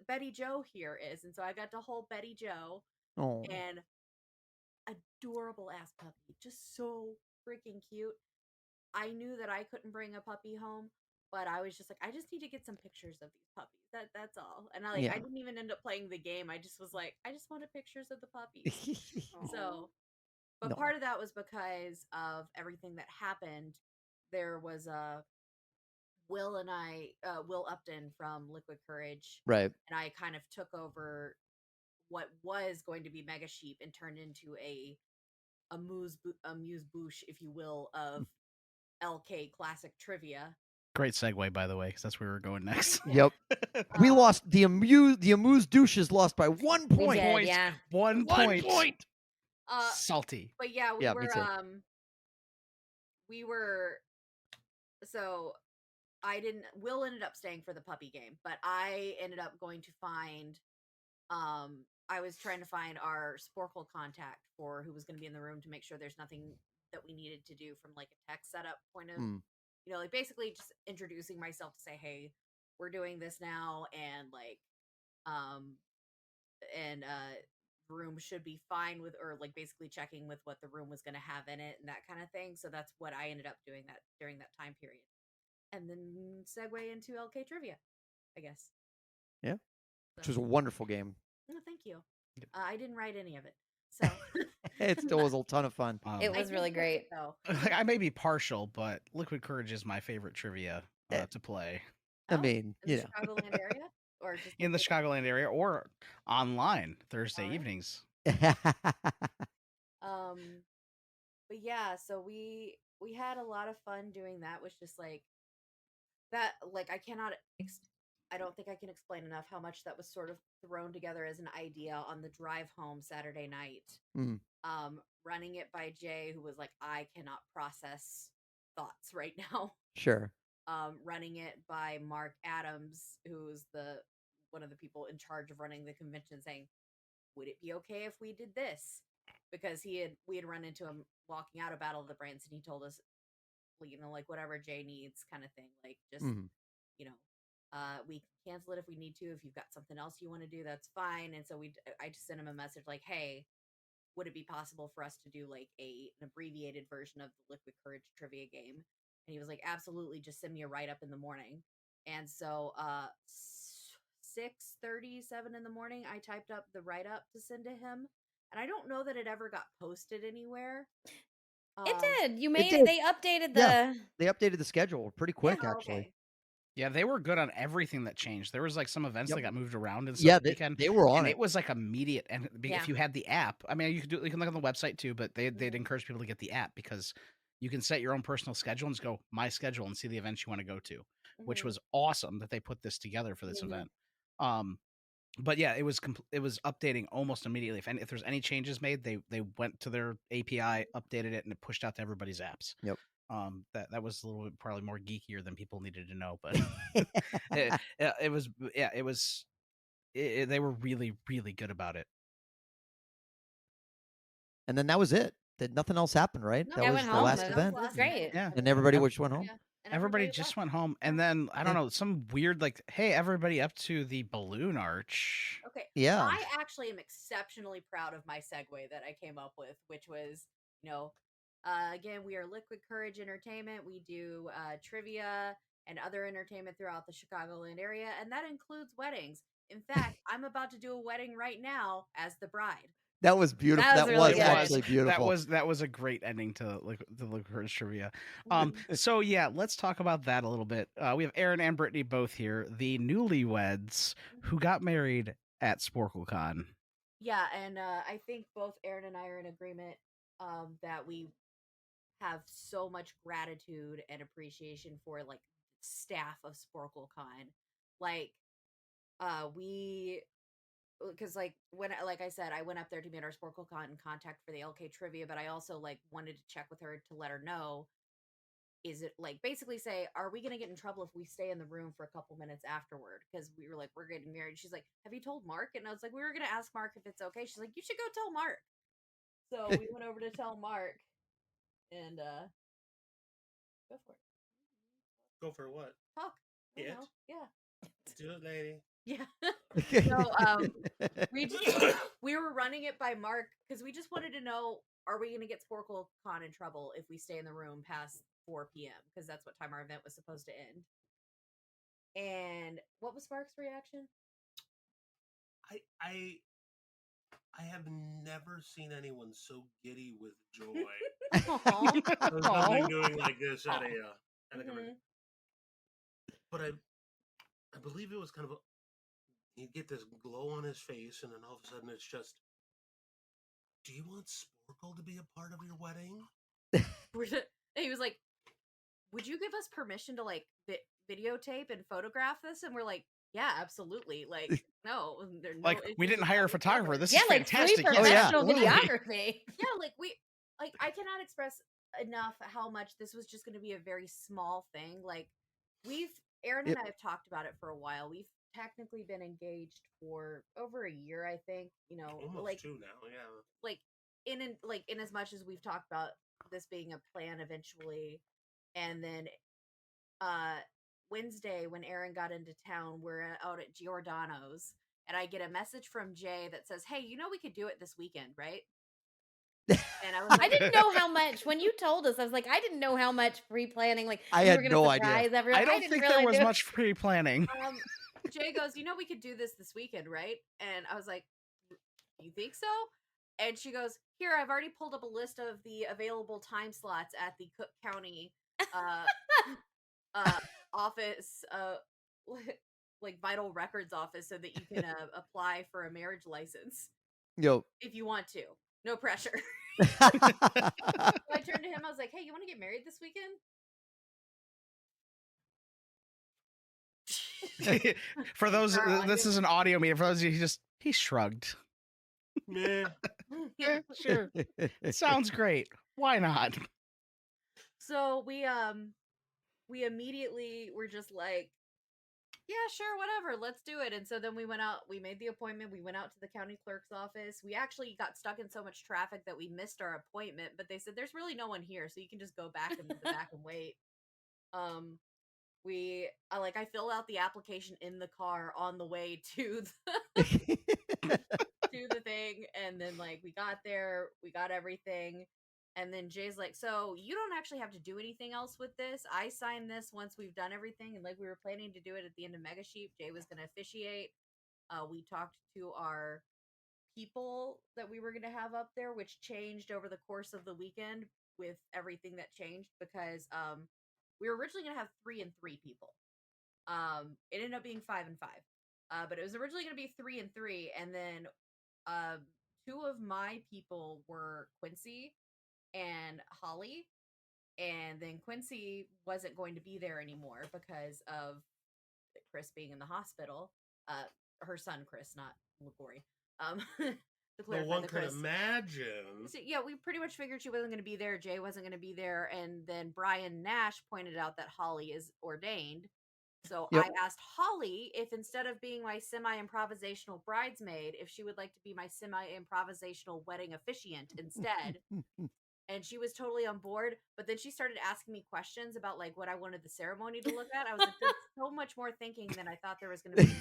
Betty Joe here is. And so I got to hold Betty Joe, Oh. and adorable ass puppy, just so freaking cute. I knew that I couldn't bring a puppy home, but I was just like, I just need to get some pictures of these puppies. That's all. And I Yeah. didn't even end up playing the game. I just was like, I just wanted pictures of the puppies. So, but No. part of that was because of everything that happened. There was Will Upton from Liquid Courage, Right. and I kind of took over what was going to be Mega Sheep and turned into a amuse bouche, if you will, of LK classic trivia. great segue, by the way, because that's where we're going next. Yep. We lost the amuse douches lost by 1 We point. did, yeah. 1 point. Salty. But yeah, Yeah, me too. we were so Will ended up staying for the puppy game, but I ended up going to find I was trying to find our Sporcle contact for who was going to be in the room to make sure there's nothing that we needed to do from like a tech setup point of like basically just introducing myself to say, hey, we're doing this now, and like room should be fine with, or like basically checking with what the room was going to have in it and that kind of thing. So that's what I ended up doing that during that time period, and then segue into LK trivia, I guess. Yeah, which was a wonderful game. Oh, thank you. I didn't write any of it, so It still was a ton of fun. It was really great. though. I may be partial, but Liquid Courage is my favorite trivia to play. I mean, in the Chicagoland area. or just in the look at Chicagoland area or online Thursday Online? evenings. But yeah, so we had a lot of fun doing that. Was just like that. Like I don't think I can explain enough how much that was sort of thrown together as an idea on the drive home Saturday night. Mm, Running it by Jay, who was like, I cannot process thoughts right now. sure. Running it by Mark Adams, who's one of the people in charge of running the convention, saying, would it be okay if we did this? Because we had run into him walking out of Battle of the Brands, and he told us, you know, like whatever Jay needs, kind of thing. Like just Mhm. you know, we can cancel it if we need to. If you've got something else you want to do, that's fine. And so I just sent him a message like, hey, would it be possible for us to do like an abbreviated version of the Liquid Courage trivia game? And he was like, absolutely, just send me a write up in the morning. And so 6:37 in the morning, I typed up the write up to send to him. And I don't know that it ever got posted anywhere. It did. You It made did. it. They updated the. Yeah. They updated the schedule pretty quick, Oh, actually. okay. Yeah, they were good on everything that changed. There was like some events Yep. that got moved around and stuff Yeah, the weekend. they were on And it. it was like immediate. And Yeah. if you had the app, I mean, you can look on the website too, but they'd Mhm. encourage people to get the app because you can set your own personal schedule and just go my schedule and see the events you want to go to, which Mhm. was awesome that they put this together for this Mhm. event. But yeah, it was updating almost immediately. If there's any changes made, they went to their API, updated it, and it pushed out to everybody's apps. Yep. That was a little bit probably more geekier than people needed to know, but it was they were really, really good about it. And then that was it. Nothing else happened, right? No, that I was went the home. last That was event. great. Yeah. And everybody Ev- just went home. Yeah. And Everybody left. just went home, and then I don't know, some weird like, hey, everybody up to the balloon arch. Okay. Yeah. I actually am exceptionally proud of my segue that I came up with, which was, you know, again, we are Liquid Courage Entertainment. We do trivia and other entertainment throughout the Chicagoland area, and that includes weddings. In fact, I'm about to do a wedding right now as the bride. That was beautiful. That was That really was good. actually beautiful. That was a great ending to the Liquid Courage trivia. Mhm. So yeah, let's talk about that a little bit. We have Aaron and Brittany both here, the newlyweds who got married at Sporclecon. Yeah, and I think both Aaron and I are in agreement that we have so much gratitude and appreciation for like staff of Sporclecon. Like we because like like I said, I went up there to meet our Sporclecon contact for the LK trivia, but I also like wanted to check with her to let her know, is it like basically say, are we gonna get in trouble if we stay in the room for a couple minutes afterward? Because we were like, we're getting married. She's like, have you told Mark? And I was like, we were gonna ask Mark if it's okay. She's like, you should go tell Mark. So we went over to tell Mark, and go for it. Go for what? Talk. I don't It? know. Yeah. Do it, lady. Yeah. So we were running it by Mark because we just wanted to know, are we going to get Sporclecon in trouble if we stay in the room past 4 p.m. because that's what time our event was supposed to end. And what was Mark's reaction? I have never seen anyone so giddy with joy. Aw. There's nothing doing like this at a convention. But I believe it was kind of you get this glow on his face, and then all of a sudden it's just, do you want Sporcle to be a part of your wedding? And he was like, would you give us permission to like videotape and photograph this? And we're like, yeah, absolutely. Like, no, there's no Like, we issues didn't with hire that a photographer. whatsoever. This Yeah, is like free fantastic. Oh, yeah. professional absolutely. videography. Yeah, like I cannot express enough how much this was just going to be a very small thing. Like Aaron and I have talked about it for a while. We've technically been engaged for over a year, I think. You know, Almost like 2 now, yeah. like in as much as we've talked about this being a plan eventually, and then Wednesday when Aaron got into town, we're out at Giordano's, and I get a message from Jay that says, "Hey, you know we could do it this weekend, right?" And I was I like, didn't know how much when you told us. I was like, I didn't know how much pre-planning. Like I you had were gonna no idea. surprise everyone. I don't didn't think really there was do- much pre-planning. Jay goes, "You know we could do this weekend, right?" And I was like, "You think so?" And she goes, "Here, I've already pulled up a list of the available time slots at the Cook County office like vital records office so that you can apply for a marriage license Yo. if you want to. No pressure. So I turned to him. I was like, "Hey, you want to get married this weekend?" For those, Girl, this is an audio meeting. For those of you, he shrugged. Meh. Yeah, sure. Sounds great. Why not? So we immediately were just like, yeah, sure, whatever, let's do it. And so then we went out, we made the appointment, we went out to the county clerk's office. We actually got stuck in so much traffic that we missed our appointment, but they said there's really no one here, so you can just go back in the back and wait. I filled out the application in the car on the way to the to the thing, and then like we got there, we got everything, and then Jay's like, so you don't actually have to do anything else with this. I signed this once we've done everything, and like we were planning to do it at the end of Mega Sheep. Jay was going to officiate. We talked to our people that we were going to have up there, which changed over the course of the weekend with everything that changed, because we were originally going to have 3 and 3 people. It ended up being 5 and 5, but it was originally going to be 3 and 3, and then 2 of my people were Quincy and Holly, and then Quincy wasn't going to be there anymore because of Chris being in the hospital. Her son Chris, not LaCory. To clarify, one the could Chris. imagine. So, yeah, we pretty much figured she wasn't going to be there. Jay wasn't going to be there, and then Brian Nash pointed out that Holly is ordained. So Yep. I asked Holly if instead of being my semi-improvisational bridesmaid, if she would like to be my semi-improvisational wedding officiant instead. And she was totally on board. But then she started asking me questions about like what I wanted the ceremony to look at. I was like, there's so much more thinking than I thought there was going to be.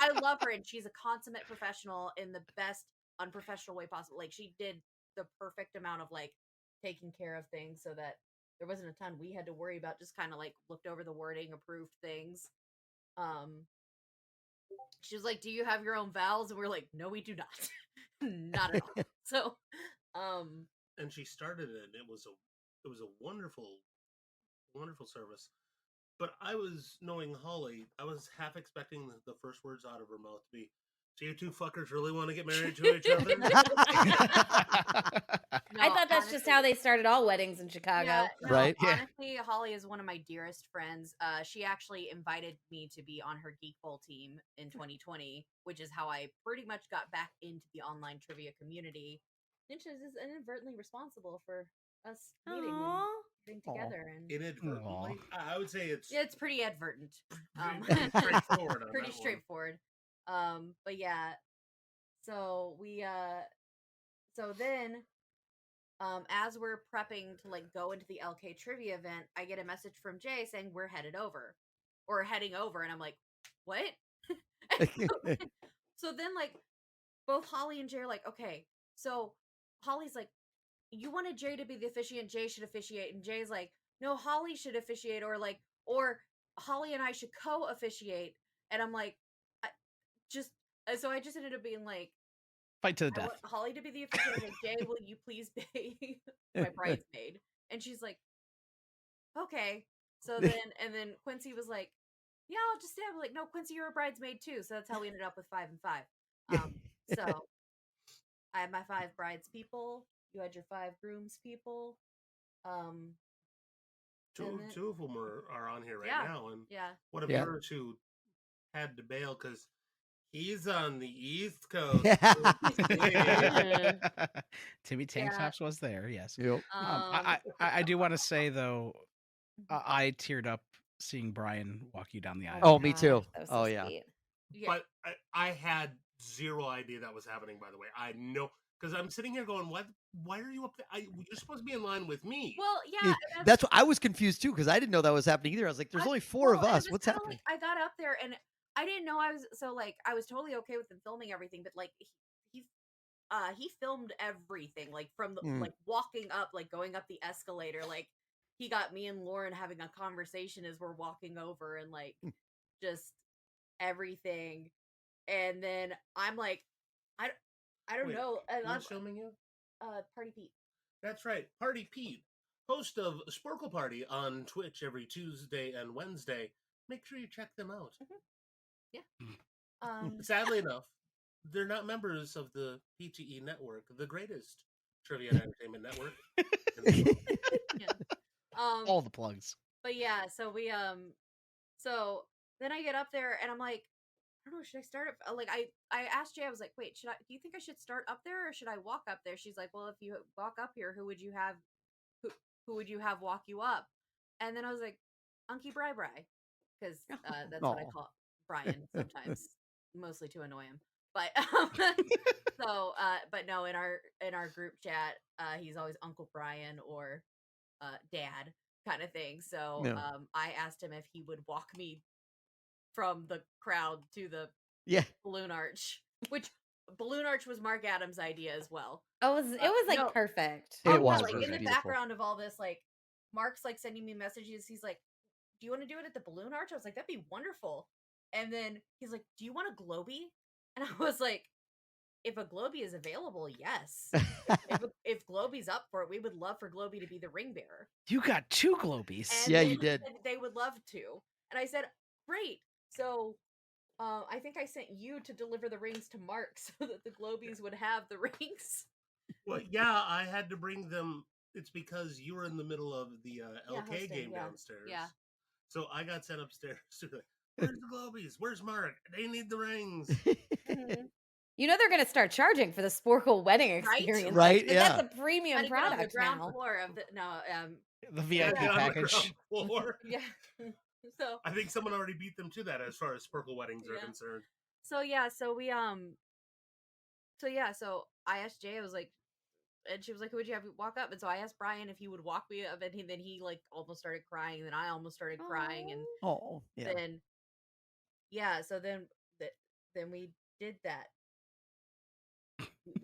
I love her, and she's a consummate professional in the best unprofessional way possible. Like she did the perfect amount of like taking care of things so that there wasn't a ton we had to worry about. Just kind of like looked over the wording, approved things. She was like, "Do you have your own vows?" And we're like, "No, we do not." Not at all. So, and she started it. It was a wonderful service. But I was, knowing Holly, I was half expecting the first words out of her mouth to be, "So you two fuckers really want to get married to each other?" no, I thought that's just how they started all weddings in Chicago. Yeah, no, Right? Yeah. Honestly, Holly is one of my dearest friends. She actually invited me to be on her Geek Bowl team in 2020, which is how I pretty much got back into the online trivia community. And she is inadvertently responsible for us meeting and Aww. getting together. And Inadvertently, I would say it's yeah, it's pretty advertent. pretty straightforward. On Pretty that straightforward. But yeah, so we so then as we're prepping to like go into the LK trivia event, I get a message from Jay saying we're heading over, and I'm like, what? So then like both Holly and Jay are like, okay. So Holly's like, you wanted Jay to be the officiant, Jay should officiate, and Jay's like, no, Holly should officiate, or Holly and I should co-officiate. And I'm like, so I just ended up being like, Fight to the I death. want Holly to be the officiant. Like, Jay, will you please be my bridesmaid? And she's like, okay. So then Quincy was like, yeah, I'll just stay. I'm like, no, Quincy, you're a bridesmaid too. So that's how we ended up with 5 and 5. So I had my 5 brides people. You had your 5 grooms people. Two of them are on here right Yeah, now, and yeah. one of Yeah. yours who had to bail because he's on the East Coast. Timmy Tank Yeah. Tops was there, yes. Yep. I do want to say though, I teared up seeing Brian walk you down the aisle. Oh, me too. That was Oh, so yeah. sweet. Yeah. But I had zero idea that was happening. By the way, I know because I'm sitting here going, "What? Why are you up there? You're supposed to be in line with me." Well, yeah. That's what I was confused too because I didn't know that was happening either. I was like, "There's only 4 of Well, and us. it was What's kinda happening?" like, I got up there and I didn't know I was I was totally okay with them filming everything, but like he filmed everything, like from the, like walking up, like going up the escalator, like he got me and Lauren having a conversation as we're walking over, and like just everything. And then I'm like, I don't Wait, know. And I'm who's filming you? Party Pete. That's right, Party Pete, host of Sporcle Party on Twitch every Tuesday and Wednesday. Make sure you check them out. Sadly enough, they're not members of the PTE network, the greatest trivia and entertainment network in the world. Yeah. All the plugs. But yeah, so we so then I get up there and I'm like, I don't know, should I start it? Like I asked Jay, I was like, wait, do you think I should start up there or should I walk up there? She's like, well, if you walk up here, who would you have walk you up? And then I was like, Unky Bri, because that's what I Aw. call Brian sometimes, mostly to annoy him. But so but no, in our group chat, he's always Uncle Brian or dad kind of thing. So Yeah. I asked him if he would walk me from the crowd to the Yeah. balloon arch, which balloon arch was Mark Adams' idea as well. Oh, it was like no. perfect. It Oh, yeah, was like in really the beautiful. background of all this, like Mark's like sending me messages. He's like, "Do you want to do it at the balloon arch?" I was like, "That'd be wonderful." And then he's like, "Do you want a Globie?" And I was like, "If a Globie is available, yes. if Globie's up for it, we would love for Globie to be the ring bearer." You got 2 Globies. And Yeah, they you did. said they would love to. And I said, "Great." So I think I sent you to deliver the rings to Mark so that the Globies would have the rings. Well, yeah, I had to bring them. It's because you were in the middle of the LK hosting, game yeah. downstairs. Yeah. So I got sent upstairs to like, where's the Globies? Where's Mark? They need the rings. You know they're going to start charging for the Sporcle wedding Right? experience. Right, But yeah. That's a premium Gotta get on the product ground now. floor of the The VIP Get on the package. ground floor. yeah. So I think someone already beat them to that as far as Sporcle weddings are Yeah. concerned. so we so I asked Jay, I was like, and she was like, who would you have walk up? And so I asked Brian if he would walk me up, and then he like almost started crying, and then I almost started crying, and Oh, yeah. then so then we did that.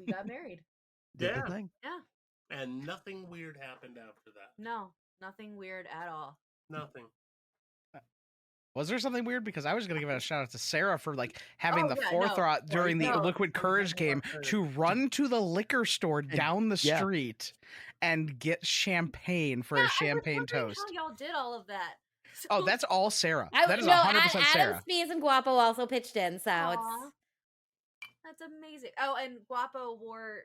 We got married. Did the Yeah. thing. Yeah. And nothing weird happened after that. No, nothing weird at all. Nothing. Was there something weird? Because I was going to give a shout out to Sarah for like having Oh, the yeah, forethought during the no. Liquid Courage game to run to the liquor store down the yeah. street and get champagne for Yeah, a I was champagne wondering toast. How y'all did all of that? Oh, So- that's all Sarah. That is No, 100% Adam Sarah. Spees and Guapo also pitched in, so Aw, it's that's amazing. Oh, and Guapo wore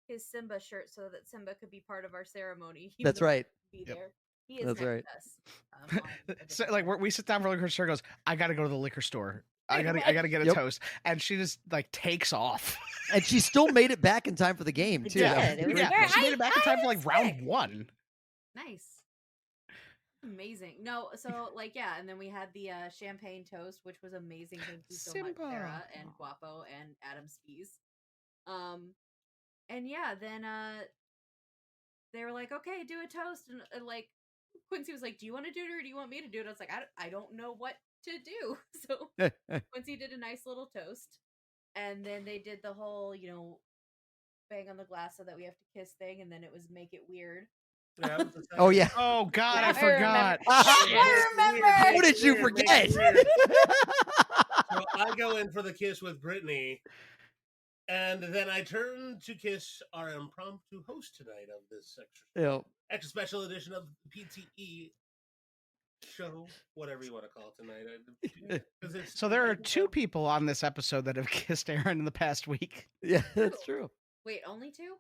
his Simba shirt so that Simba could be part of our ceremony. He That's would right. Be Yep. there. He is That's next right. to us, on a So, different like day. we sit down for liquor store, goes, I gotta go to the liquor store. I Right, gotta get a Yep. toast, and she just like takes off. And she still made it back in time for the game, It too. did. That It was really very- cool. she made it back in time for I like was round sick. 1. Nice. Amazing. No, so like yeah, and then we had the champagne toast, which was amazing. Thank you so much, Simba. Sarah and Guapo and Adam Spees. And yeah, then they were like, okay, do a toast, and like Quincy was like, do you want to do it or do you want me to do it? I was like, I don't know what to do. So Quincy did a nice little toast, and then they did the whole, bang on the glass so that we have to kiss thing, and then it was make it weird. Yeah, that was the Oh, second. yeah. Oh God, Yeah, I I forgot. I remember. How did you Weird, make forget? it weird. So I go in for the kiss with Brittany, and then I turn to kiss our impromptu host tonight of this extra special edition of the PTE show, whatever you want to call it tonight. 'Cause it's- So there are 2 people on this episode that have kissed Aaron in the past week. Yeah, that's true. Wait, only 2?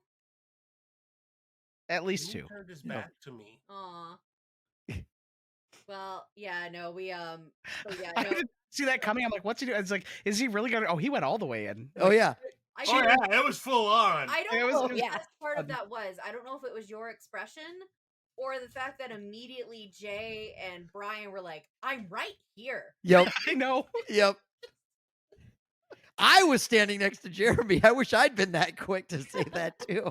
At least He 2. turned his No. back to me. Aw. Well, yeah, no, we so yeah, I no, didn't see that coming. I'm like, what's he doing? It's like, is he really gonna? Oh, he went all the way in. Oh, yeah. I Oh don't yeah, it was full on. I don't It was- know it what was- the best part of um, that was. I don't know if it was your expression or the fact that immediately Jay and Brian were like, I'm right here. Yep. I know. Yep. I was standing next to Jeremy. I wish I'd been that quick to say that, too.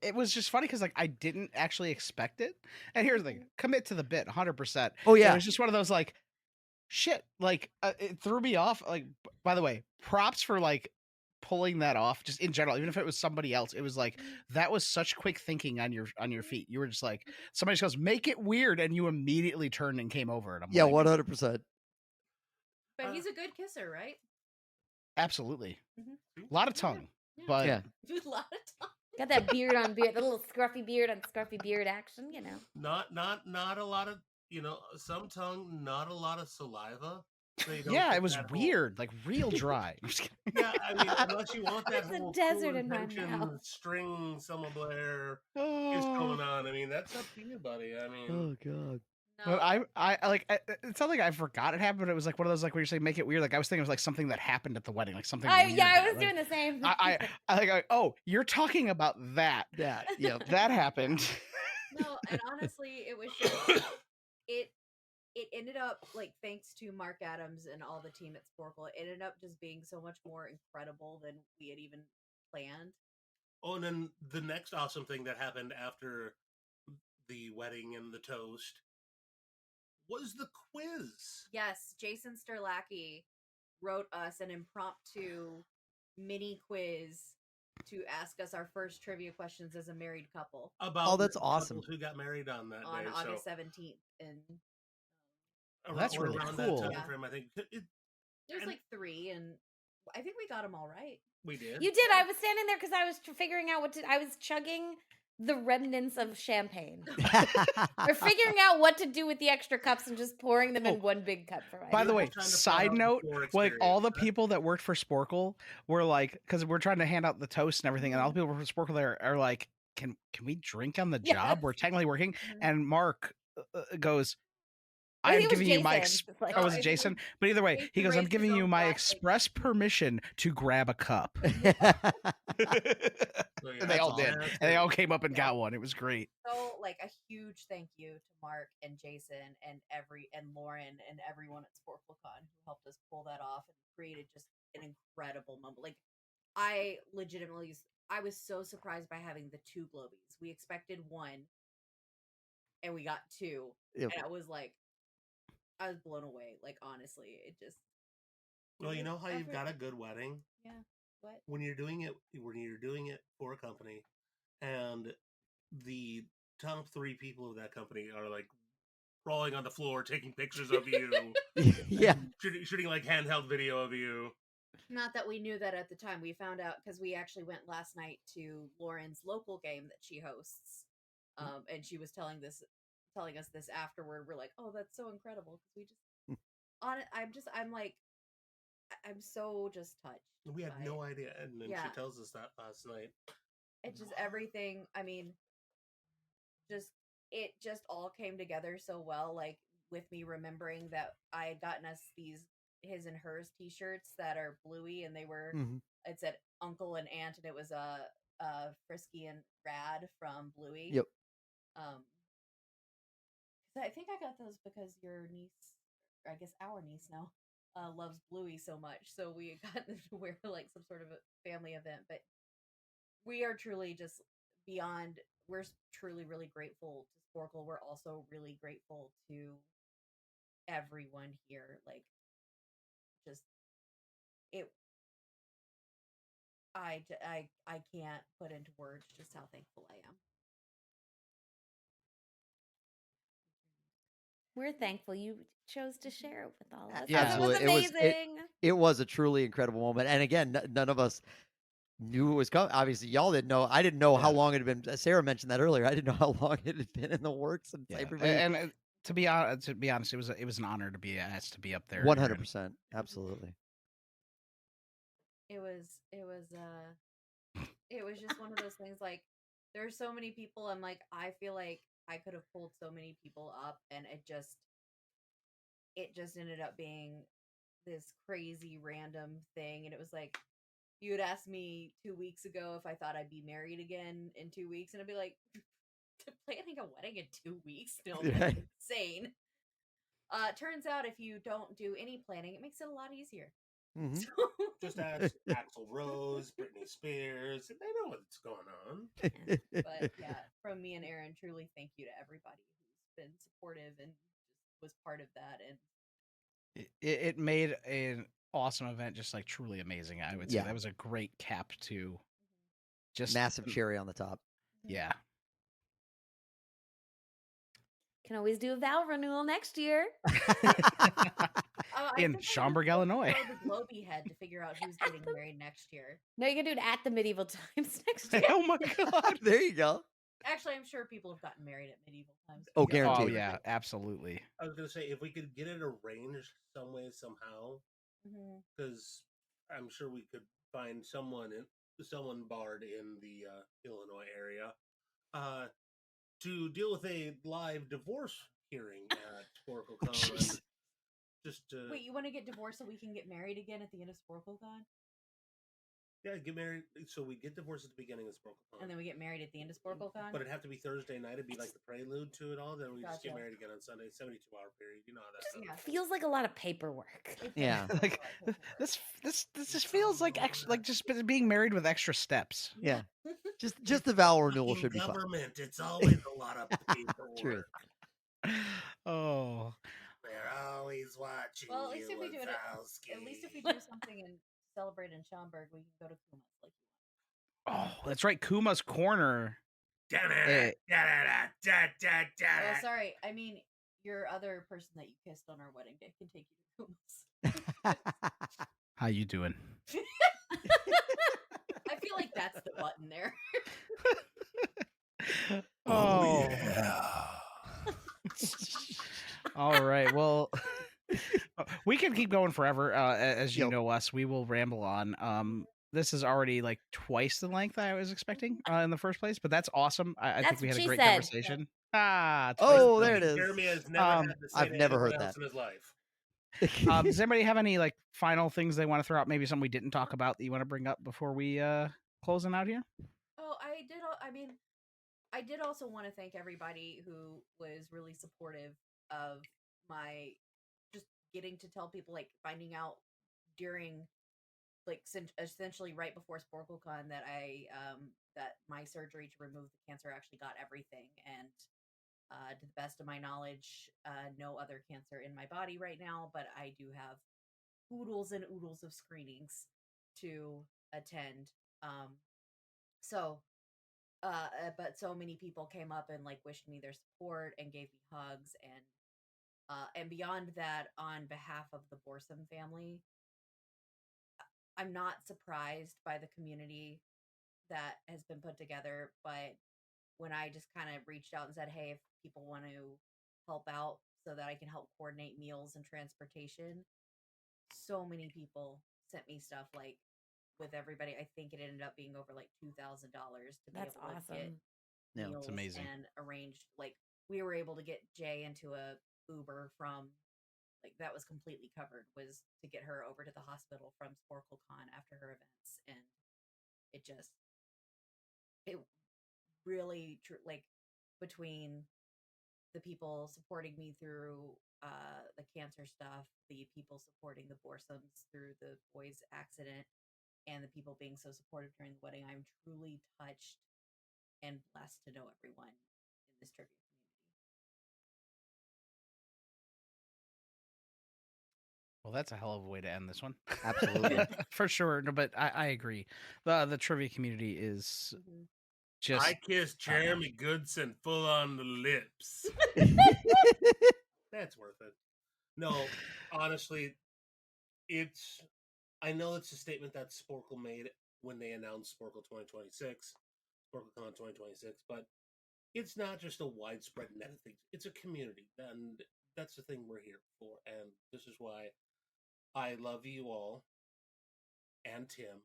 It was just funny because like I didn't actually expect it. And here's the thing: commit to the bit, 100%. Oh, yeah. It was just one of those like, shit. Like it threw me off. Like, by the way, props for like pulling that off. Just in general, even if it was somebody else, it was like that was such quick thinking on your feet. You were just like, somebody just goes, make it weird, and you immediately turned and came over. And I'm Yeah, like, 100%. But he's a good kisser, right? absolutely, Mhm. a lot of tongue, Yeah. but Yeah. A lot of time. Got that beard on beard, the little scruffy beard on scruffy beard action, Not a lot of some tongue, not a lot of saliva. So you don't Yeah, get it was that whole- weird, like real dry. I'm just kidding. Yeah, I mean, unless you want that There's a whole desert cool in my intention mouth. string Selma Blair is Oh. going on. I mean, that's up to you, buddy. I mean, Oh god. But I like it's not like I forgot it happened, but it was like one of those like where you say make it weird. Like I was thinking it was like something that happened at the wedding, like something. I weird was that, doing the same thing. I like oh, you're talking about that. That. Yeah. That happened. No, and honestly, it was just it ended up like thanks to Mark Adams and all the team at Sporcle, it ended up just being so much more incredible than we had even planned. oh, and then the next awesome thing that happened after the wedding and the toast was the quiz. Yes, Jason Sterlacki wrote us an impromptu mini quiz to ask us our first trivia questions as a married couple About Oh, that's the awesome. couples who got married on that on day. August so 17th. And That's really around cool. that Yeah. time frame, I think there's And- like 3, and I think we got them all right. we did. You did. I was standing there because I was figuring out I was chugging the remnants of champagne. Or figuring out what to do with the extra cups and just pouring them in one big cup for By myself. the way, Trying to side promote note, the core like all the experience. people that worked for Sporcle were like, because we're trying to hand out the toast and everything, and all the people from Sporcle there are like, can we drink on the job? Yes. We're technically working. Mhm. And Mark goes, I think I'm it was giving you my Jason. It's like- oh, No, was I it think it Jason? was But either way, Jason he goes, I'm raised giving his you own my glass, like- express permission to grab a cup. So, yeah, And they all that's did. all. And they all came up and Yeah. got one. It was great. So like a huge thank you to Mark and Jason and Lauren and everyone at Sporclecon who helped us pull that off and created just an incredible moment. Like I was so surprised by having the 2 Globies. We expected 1 and we got 2. Yep. And I was blown away. Like honestly, it just Well, you know how you've got a everything. good wedding What? when you're doing it for a company, and the top 3 people of that company are like crawling on the floor, taking pictures of you, Yeah. shooting like handheld video of you. Not that we knew that at the time. We found out because we actually went last night to Lauren's local game that she hosts, and she was telling us this afterward. We're like, oh, that's so incredible because we just I'm so just touched. We had by no idea, and then Yeah. she tells us that last night. it. Just everything. I mean, it just all came together so well. Like with me remembering that I had gotten us these his and hers t-shirts that are bluey, and they were Mhm. it said uncle and aunt, and it was Frisky and Rad from Bluey. Yep. I think I got those because your niece, or I guess our niece now, loves Bluey so much, so we got them to wear like some sort of a family event. But we are truly just beyond. We're truly really grateful to Sporcle. We're also really grateful to everyone here. Like, just it. I can't put into words just how thankful I am. We're thankful you chose to share it with all of us. Yeah. It Absolutely. was amazing. It was a truly incredible moment. And again, none of us knew it was coming. Obviously, y'all didn't know. I didn't know how long it had been. Sarah mentioned that earlier. I didn't know how long it had been in the works. And Yeah. everybody, And to be honest, it was an honor to be asked to be up there. 100%. Absolutely. It was just one of those things. Like, there's so many people. I'm like, I feel like I could have pulled so many people up, and it just ended up being this crazy random thing. And it was like, you had asked me 2 weeks ago if I thought I'd be married again in 2 weeks, and I'd be like, planning a wedding in 2 weeks? No, that's Right. insane. Turns out if you don't do any planning, it makes it a lot easier. Mhm. So, Just ask Axl Rose, Britney Spears. They know what's going on. but yeah, from me and Aaron, truly thank you to everybody who's been supportive and just was part of that. And It made an awesome event, just like truly amazing. I would say Yeah. that was a great cap to just Massive cherry on the top. Yeah. Can always do a vow renewal next year. I In think I Schaumburg, just looked Illinois. for the Globey head to figure out who's getting married next year. No, you can do it at the medieval times next year. Oh my god. There you go. Actually, I'm sure people have gotten married at medieval times. Oh, Oh guaranteed. yeah, absolutely. I was gonna say if we could get it arranged some way somehow, Mhm. because I'm sure we could find someone barred in the Illinois area to deal with a live divorce hearing at Sporclecon. Jeez. Just to Wait, you want to get divorced so we can get married again at the end of Sporclecon? get married. So we get divorced at the beginning of Sporclecon, And then we get married at the end of Sporclecon? but it'd have to be Thursday night. It'd be like the prelude to it all. Then we just get Gotcha. married again on Sunday. 72-hour period. You know how that Just goes. Yeah. feels like a lot of paperwork. It Yeah. does Like, feel like paperwork. this just feels like just being married with extra steps. Yeah. Just the vow renewal Fucking should be fun. government. It's always a lot of paperwork. Truth. Oh, They're always watching Well, at least you. if we do it, Wazowski. at least if we do something and celebrate in Schaumburg, we can go to Kuma's like you want. oh, that's right. Kuma's Corner. Eh. Oh, sorry. I mean, your other person that you kissed on our wedding day can take you to Kuma's. How you doing? I feel like that's the button there. Oh, all right. Well, we can keep going forever. As you Yep. know us, we will ramble on. This is already like twice the length I was expecting in the first place, but that's awesome. I think That's we what had a she great said. conversation. Ah, Oh, twice the there it length. is. Jeremy has never Um, had to say I've never heard anyone else that. in his life. Does anybody have any like final things they want to throw out? Maybe something we didn't talk about that you want to bring up before we closing out here? Oh, I did. I mean, I did also want to thank everybody who was really supportive of my just getting to tell people, like finding out during, like essentially right before Sporclecon that that my surgery to remove the cancer actually got everything, and to the best of my knowledge, no other cancer in my body right now, but I do have oodles and oodles of screenings to attend. So but so many people came up and like wished me their support and gave me hugs, and beyond that, on behalf of the Borsum family, I'm not surprised by the community that has been put together, but when I just kind of reached out and said, hey, if people want to help out so that I can help coordinate meals and transportation, so many people sent me stuff, like with everybody. I think it ended up being over like $2,000 to be That's able to get awesome. Yeah, it's meals amazing. and arranged. Like we were able to get Jay into a Uber from, like that was completely covered, was to get her over to the hospital from Sporclecon after her events, and it really like between the people supporting me through the cancer stuff, the people supporting the Borsums through the boys accident, and the people being so supportive during the wedding, I'm truly touched and blessed to know everyone in this trivia Well, that's a hell of a way to end this one. Absolutely. For sure. No, but I agree. The trivia community is community. just I kissed Jeremy Goodson full on the lips. That's worth it. No, honestly, I know it's a statement that Sporcle made when they announced Sporcle 2026, SporcleCon 2026, but it's not just a widespread net of things. It's a community, and that's the thing we're here for. And this is why I love you all and Tim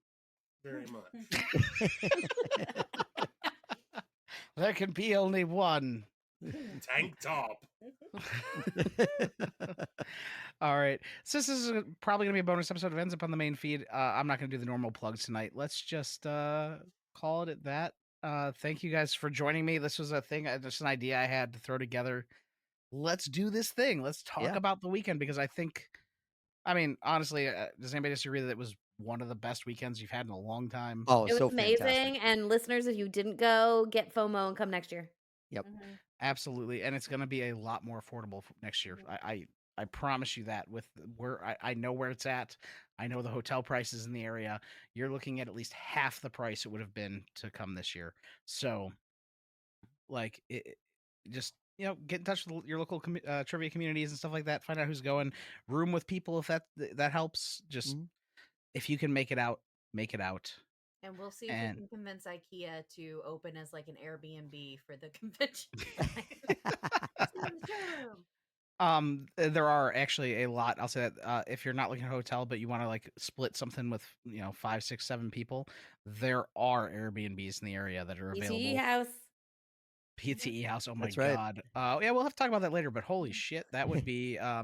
very much. there can be only one. Tank top. All right. So this is probably going to be a bonus episode. It ends up on the main feed. I'm not going to do the normal plugs tonight. Let's just call it at that. Thank you guys for joining me. This was a thing, just an idea I had to throw together. Let's do this thing. Let's talk about the weekend, because I mean, honestly, does anybody disagree that it was one of the best weekends you've had in a long time? Oh, It was so amazing. fantastic. And listeners, if you didn't go, get FOMO and come next year. Yep. Absolutely. And it's going to be a lot more affordable next year. I promise you that. With where I know where it's at. I know the hotel prices in the area. You're looking at least half the price it would have been to come this year. So, like, just get in touch with your local trivia communities and stuff like that. Find out who's going. Room with people if that helps. Just if you can make it out, make it out. And we'll see if And- we can convince IKEA to open as like an Airbnb for the convention. There are actually a lot. I'll say that if you're not looking at a hotel, but you want to like split something with 5, 6, 7 people, there are Airbnbs in the area that are available. PTE house. PTE house. Oh my That's right. god. Yeah, we'll have to talk about that later. But holy shit, that would be. I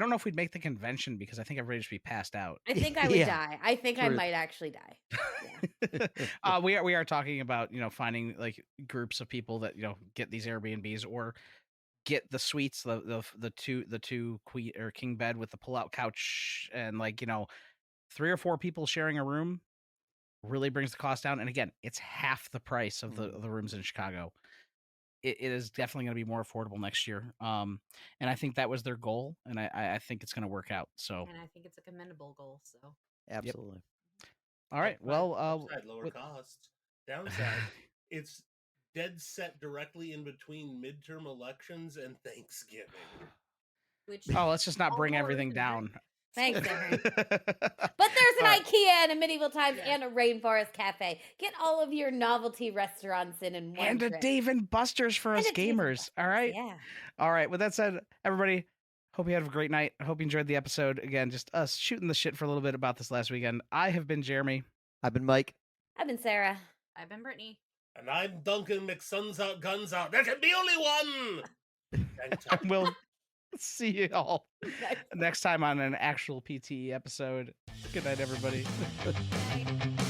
don't know if we'd make the convention because I think everybody would just be passed out. I think I would Yeah, die. I think I truth. might actually die. Yeah. We are talking about finding like groups of people that get these Airbnbs or get the suites, the two queen or king bed with the pull out couch, and 3 or 4 people sharing a room really brings the cost down. And again, it's half the price of the rooms in Chicago. It is definitely going to be more affordable next year. And I think that was their goal, and I think it's going to work out. So, And I think it's a commendable goal. So Absolutely. all right. Well, upside, lower costs. Downside, it's dead set directly in between midterm elections and Thanksgiving. which let's just not bring Oh, everything listen, down. Thanks, Aaron. But there's an All right. IKEA and a Medieval Times Yeah. and a Rainforest Cafe. Get all of your novelty restaurants in one And a trip. Dave and Buster's for And us a Dave and gamers. All right. Yeah. All right. With that said, everybody, hope you had a great night. I hope you enjoyed the episode. Again, just us shooting the shit for a little bit about this last weekend. I have been Jeremy. I've been Mike. I've been Sarah. I've been Brittany. And I'm Duncan McSuns out, guns out. There can be only one. And we'll see you all next time on an actual PTE episode. Good night, everybody. Bye.